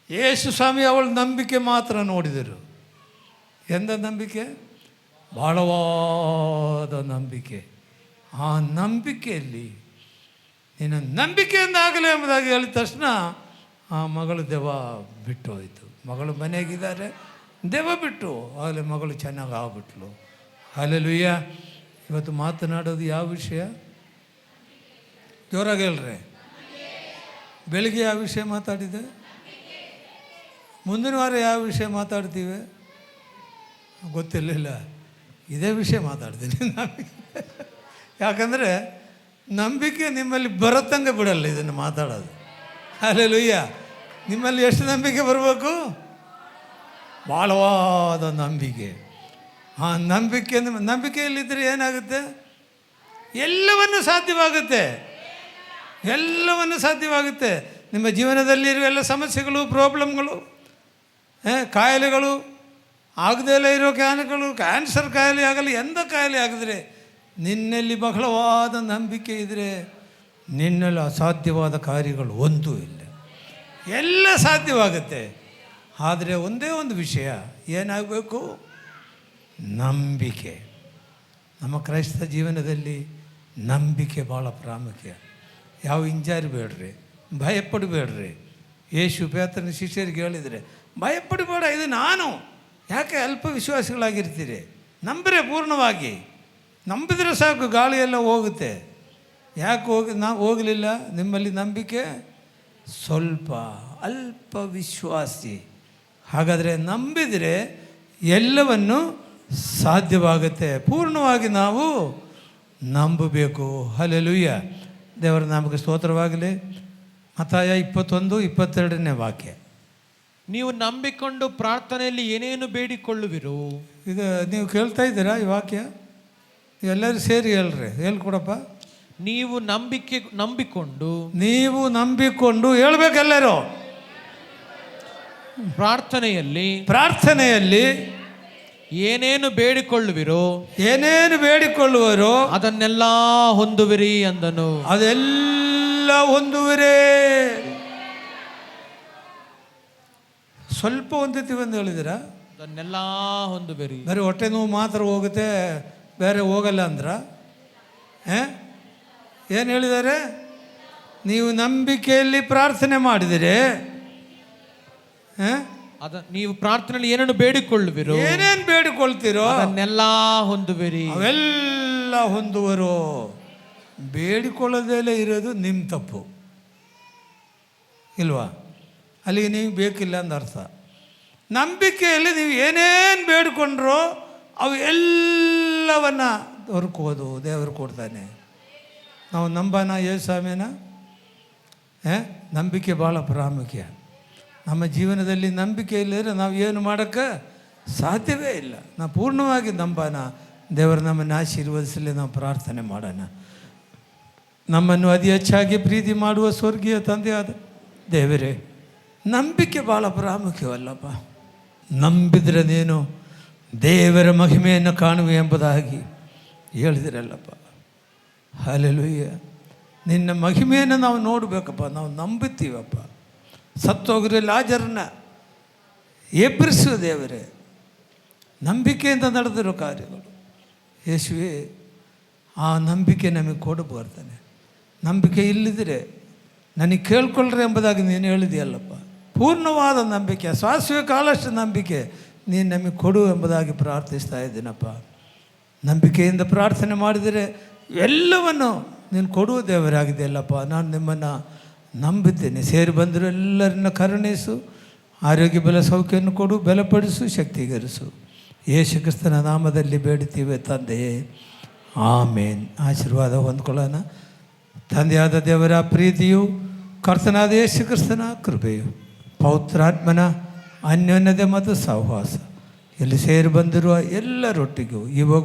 ಯೇಸು ಸ್ವಾಮಿ ಅವಳ ನಂಬಿಕೆ ಮಾತ್ರ ನೋಡಿದರು. ಎಂದ ನಂಬಿಕೆ? ಭಾಳವಾದ ನಂಬಿಕೆ. ಆ ನಂಬಿಕೆಯಲ್ಲಿ ನಿನ್ನ ನಂಬಿಕೆಯಿಂದ ಆಗಲಿ ಎಂಬುದಾಗಿ ಹೇಳಿದ ತಕ್ಷಣ ಆ ಮಗಳು ದೆವ್ವ ಬಿಟ್ಟು ಹೋಯಿತು. ಮಗಳು ಮನೆಯಾಗಿದ್ದಾರೆ, ದೆವ್ವ ಬಿಟ್ಟು ಆಗಲೇ ಮಗಳು ಚೆನ್ನಾಗಿ ಆಗ್ಬಿಟ್ಲು. ಹಲ್ಲೆಲೂಯಾ. ಇವತ್ತು ಮಾತನಾಡೋದು ಯಾವ ವಿಷಯ? ಜೋರಾಗಿ ಹೇಳ್ರಿ. ಬೆಳಿಗ್ಗೆ ಯಾವ ವಿಷಯ ಮಾತಾಡಿದೆ? ಮುಂದಿನ ವಾರ ಯಾವ ವಿಷಯ ಮಾತಾಡ್ತೀವಿ ಗೊತ್ತಿರಲಿಲ್ಲ. ಇದೇ ವಿಷಯ ಮಾತಾಡ್ತೀನಿ. ಯಾಕಂದರೆ ನಂಬಿಕೆ ನಿಮ್ಮಲ್ಲಿ ಬರತ್ತಂಗೆ ಬಿಡಲ್ಲ ಇದನ್ನು ಮಾತಾಡೋದು. ಹಲ್ಲೆಲೂಯಾ. ನಿಮ್ಮಲ್ಲಿ ಎಷ್ಟು ನಂಬಿಕೆ ಬರಬೇಕು? ಭಾಳವಾದ ನಂಬಿಕೆ. ಆ ನಂಬಿಕೆಯಲ್ಲಿದ್ದರೆ ಏನಾಗುತ್ತೆ? ಎಲ್ಲವನ್ನು ಸಾಧ್ಯವಾಗುತ್ತೆ. ಎಲ್ಲವನ್ನು ಸಾಧ್ಯವಾಗುತ್ತೆ. ನಿಮ್ಮ ಜೀವನದಲ್ಲಿರುವ ಎಲ್ಲ ಸಮಸ್ಯೆಗಳು, ಪ್ರಾಬ್ಲಮ್ಗಳು, ಕಾಯಿಲೆಗಳು, ಆಗದೇ ಇರೋ ಕಾಯಿಲೆಗಳು, ಕ್ಯಾನ್ಸರ್ ಕಾಯಿಲೆ ಆಗಲಿ, ಎಂಥ ಕಾಯಿಲೆ ಆಗಿದ್ರೆ ನಿನ್ನಲ್ಲಿ ಬಹಳವಾದ ನಂಬಿಕೆ ಇದ್ದರೆ ನಿನ್ನಲ್ಲಿ ಅಸಾಧ್ಯವಾದ ಕಾರ್ಯಗಳು ಒಂದೂ ಇಲ್ಲ. ಎಲ್ಲ ಸಾಧ್ಯವಾಗುತ್ತೆ. ಆದರೆ ಒಂದೇ ಒಂದು ವಿಷಯ ಏನಾಗಬೇಕು? ನಂಬಿಕೆ. ನಮ್ಮ ಕ್ರೈಸ್ತ ಜೀವನದಲ್ಲಿ ನಂಬಿಕೆ ಭಾಳ ಪ್ರಾಮುಖ್ಯ. ಯಾವ ಹಿಂಜಾರಿ ಬೇಡ್ರಿ, ಭಯಪಡಬೇಡ್ರಿ. ಯೇಸು ಪೇತ್ರನ ಶಿಷ್ಯರಿಗೆ ಹೇಳಿದರೆ ಭಯಪಡಬೇಡ, ಇದು ನಾನು. ಯಾಕೆ ಅಲ್ಪ ವಿಶ್ವಾಸಿಗಳಾಗಿರ್ತೀರಿ? ನಂಬಿರೆ ಪೂರ್ಣವಾಗಿ. ನಂಬಿದರೆ ಸಾಕು, ಗಾಳಿಯೆಲ್ಲ ಹೋಗುತ್ತೆ. ಯಾಕೆ ಹೋಗಲಿಲ್ಲ? ನಿಮ್ಮಲ್ಲಿ ನಂಬಿಕೆ ಸ್ವಲ್ಪ, ಅಲ್ಪ ವಿಶ್ವಾಸಿ. ಹಾಗಾದರೆ ನಂಬಿದರೆ ಎಲ್ಲವನ್ನು ಸಾಧ್ಯವಾಗುತ್ತೆ. ಪೂರ್ಣವಾಗಿ ನಾವು ನಂಬಬೇಕು. ಹಲ್ಲೆಲೂಯಾ. ದೇವರ ನಾಮಕ್ಕೆ ಸ್ತೋತ್ರವಾಗಲಿ. ಮತ್ತಾಯ 21:22 ವಾಕ್ಯ. ನೀವು ನಂಬಿಕೊಂಡು ಪ್ರಾರ್ಥನೆಯಲ್ಲಿ ಏನೇನು ಬೇಡಿಕೊಳ್ಳುವಿರೋ. ಈಗ ನೀವು ಕೇಳ್ತಾ ಇದ್ದೀರಾ ಈ ವಾಕ್ಯ? ಎಲ್ಲರೂ ಸೇರಿ ಹೇಳ್ರಿ, ಹೇಳ್ಕೊಡಪ್ಪ. ನೀವು ನಂಬಿಕೊಂಡು ಹೇಳ್ಬೇಕೆಲ್ಲರೂ. ಪ್ರಾರ್ಥನೆಯಲ್ಲಿ ಏನೇನು ಬೇಡಿಕೊಳ್ಳುವಿರೋ ಅದನ್ನೆಲ್ಲ ಹೊಂದುವಿರಿ ಅಂದನು. ಅದೆಲ್ಲ ಹೊಂದುವಿರೇ. ಸ್ವಲ್ಪ ಹೊಂದುತ್ತೀವಿ ಅಂತ ಹೇಳಿದಿರಾ? ಅದನ್ನೆಲ್ಲ ಹೊಂದುವಿರಿ. ಬರೀ ಹೊಟ್ಟೆ ನೋವು ಮಾತ್ರ ಹೋಗುತ್ತೆ, ಬೇರೆ ಹೋಗಲ್ಲ ಅಂದ್ರ? ಏನು ಹೇಳಿದ್ದಾರೆ? ನೀವು ನಂಬಿಕೆಯಲ್ಲಿ ಪ್ರಾರ್ಥನೆ ಮಾಡಿದರೆ ನೀವು ಪ್ರಾರ್ಥನೆಯಲ್ಲಿ ಏನೇನು ಬೇಡಿಕೊಳ್ಳುವಿರೋ, ಏನೇನು ಬೇಡಿಕೊಳ್ತೀರೋ ಅದನ್ನೆಲ್ಲ ಹೊಂದುವಿರಿ. ಅವೆಲ್ಲ ಹೊಂದುವರು. ಬೇಡಿಕೊಳ್ಳೋದೆಲ್ಲ ಇರೋದು ನಿಮ್ಮ ತಪ್ಪು ಇಲ್ವಾ? ಅಲ್ಲಿಗೆ ನೀವು ಬೇಕಿಲ್ಲ ಅಂತ ಅರ್ಥ. ನಂಬಿಕೆಯಲ್ಲಿ ನೀವು ಏನೇನು ಬೇಡಿಕೊಂಡ್ರೋ ಅವು ಎಲ್ಲವನ್ನ ಹೊರ್ಕೋದು ದೇವರು ಕೊಡ್ತಾನೆ. ನಾವು ನಂಬನ ಯೇಸು ಸ್ವಾಮಿನ. ನಂಬಿಕೆ ಭಾಳ ಪ್ರಾಮುಖ್ಯ. ನಮ್ಮ ಜೀವನದಲ್ಲಿ ನಂಬಿಕೆ ಇಲ್ಲದ್ರೆ ನಾವು ಏನು ಮಾಡೋಕ್ಕೆ ಸಾಧ್ಯವೇ ಇಲ್ಲ. ನಾವು ಪೂರ್ಣವಾಗಿ ನಂಬನ. ದೇವರು ನಮ್ಮನ್ನು ಆಶೀರ್ವದಿಸಲಿ. ನಾವು ಪ್ರಾರ್ಥನೆ ಮಾಡೋಣ. ನಮ್ಮನ್ನು ಅತಿ ಹೆಚ್ಚಾಗಿ ಪ್ರೀತಿ ಮಾಡುವ ಸ್ವರ್ಗೀಯ ತಂದೆಯಾದ ದೇವರೇ, ನಂಬಿಕೆ ಭಾಳ ಪ್ರಾಮುಖ್ಯವಲ್ಲಪ್ಪ. ನಂಬಿದರೆ ನೀನು ದೇವರ ಮಹಿಮೆಯನ್ನು ಕಾಣುವೆ ಎಂಬುದಾಗಿ ಹೇಳಿದಿರಲ್ಲಪ್ಪ. ಹಲ್ಲೆಲೂಯಾ. ನಿನ್ನ ಮಹಿಮೆಯನ್ನು ನಾವು ನೋಡಬೇಕಪ್ಪ. ನಾವು ನಂಬುತ್ತೀವಪ್ಪ. ಸತ್ತೋಗಿರೋ ಲಾಜರನ್ನ ಎಬ್ಬರಿಸುವ ದೇವರೇ, ನಂಬಿಕೆಯಿಂದ ನಡೆದಿರೋ ಕಾರ್ಯಗಳು ಯೇಸುವೆ, ಆ ನಂಬಿಕೆ ನಮಗೆ ಕೊಡಬಾರ್ದಾನೆ. ನಂಬಿಕೆ ಇಲ್ಲಿದ್ದರೆ ನನಗೆ ಕೇಳ್ಕೊಳ್ರಿ ಎಂಬುದಾಗಿ ನೀನು ಹೇಳಿದೆಯಲ್ಲಪ್ಪ. ಪೂರ್ಣವಾದ ನಂಬಿಕೆ, ಸಾಸಿವೆ ಕಾಲಷ್ಟು ನಂಬಿಕೆ ನೀನು ನಮಗೆ ಕೊಡು ಎಂಬುದಾಗಿ ಪ್ರಾರ್ಥಿಸ್ತಾ ಇದ್ದೀನಪ್ಪ. ನಂಬಿಕೆಯಿಂದ ಪ್ರಾರ್ಥನೆ ಮಾಡಿದರೆ ಎಲ್ಲವನ್ನು ನೀನು ಕೊಡುವ ದೇವರಾಗಿದೆಯಲ್ಲಪ್ಪ. ನಾನು ನಿಮ್ಮನ್ನು ನಂಬುತ್ತೇನೆ. ಸೇರಿ ಬಂದರೂ ಎಲ್ಲರನ್ನ ಕರುಣಿಸು, ಆರೋಗ್ಯ ಬಲ ಸೌಖ್ಯವನ್ನು ಕೊಡು, ಬಲಪಡಿಸು, ಶಕ್ತಿಗರಿಸು. ಯೇಸು ಕ್ರಿಸ್ತನ ನಾಮದಲ್ಲಿ ಬೇಡುತ್ತೀವಿ ತಂದೆಯೇ, ಆಮೇನ್. ಆಶೀರ್ವಾದ ಹೊಂದ್ಕೊಳ್ಳೋಣ. ತಂದೆಯಾದ ದೇವರ ಪ್ರೀತಿಯು, ಕರ್ತನಾದ ಯೇಸು ಕ್ರಿಸ್ತನ ಕೃಪೆಯು, ಪವಿತ್ರಾತ್ಮನ ಅನ್ಯೋನ್ಯತೆ ಮತ್ತು ಸಹವಾಸ ಇಲ್ಲಿ ಸೇರಿ ಬಂದಿರುವ ಎಲ್ಲರೊಟ್ಟಿಗೂ ಇವಾಗ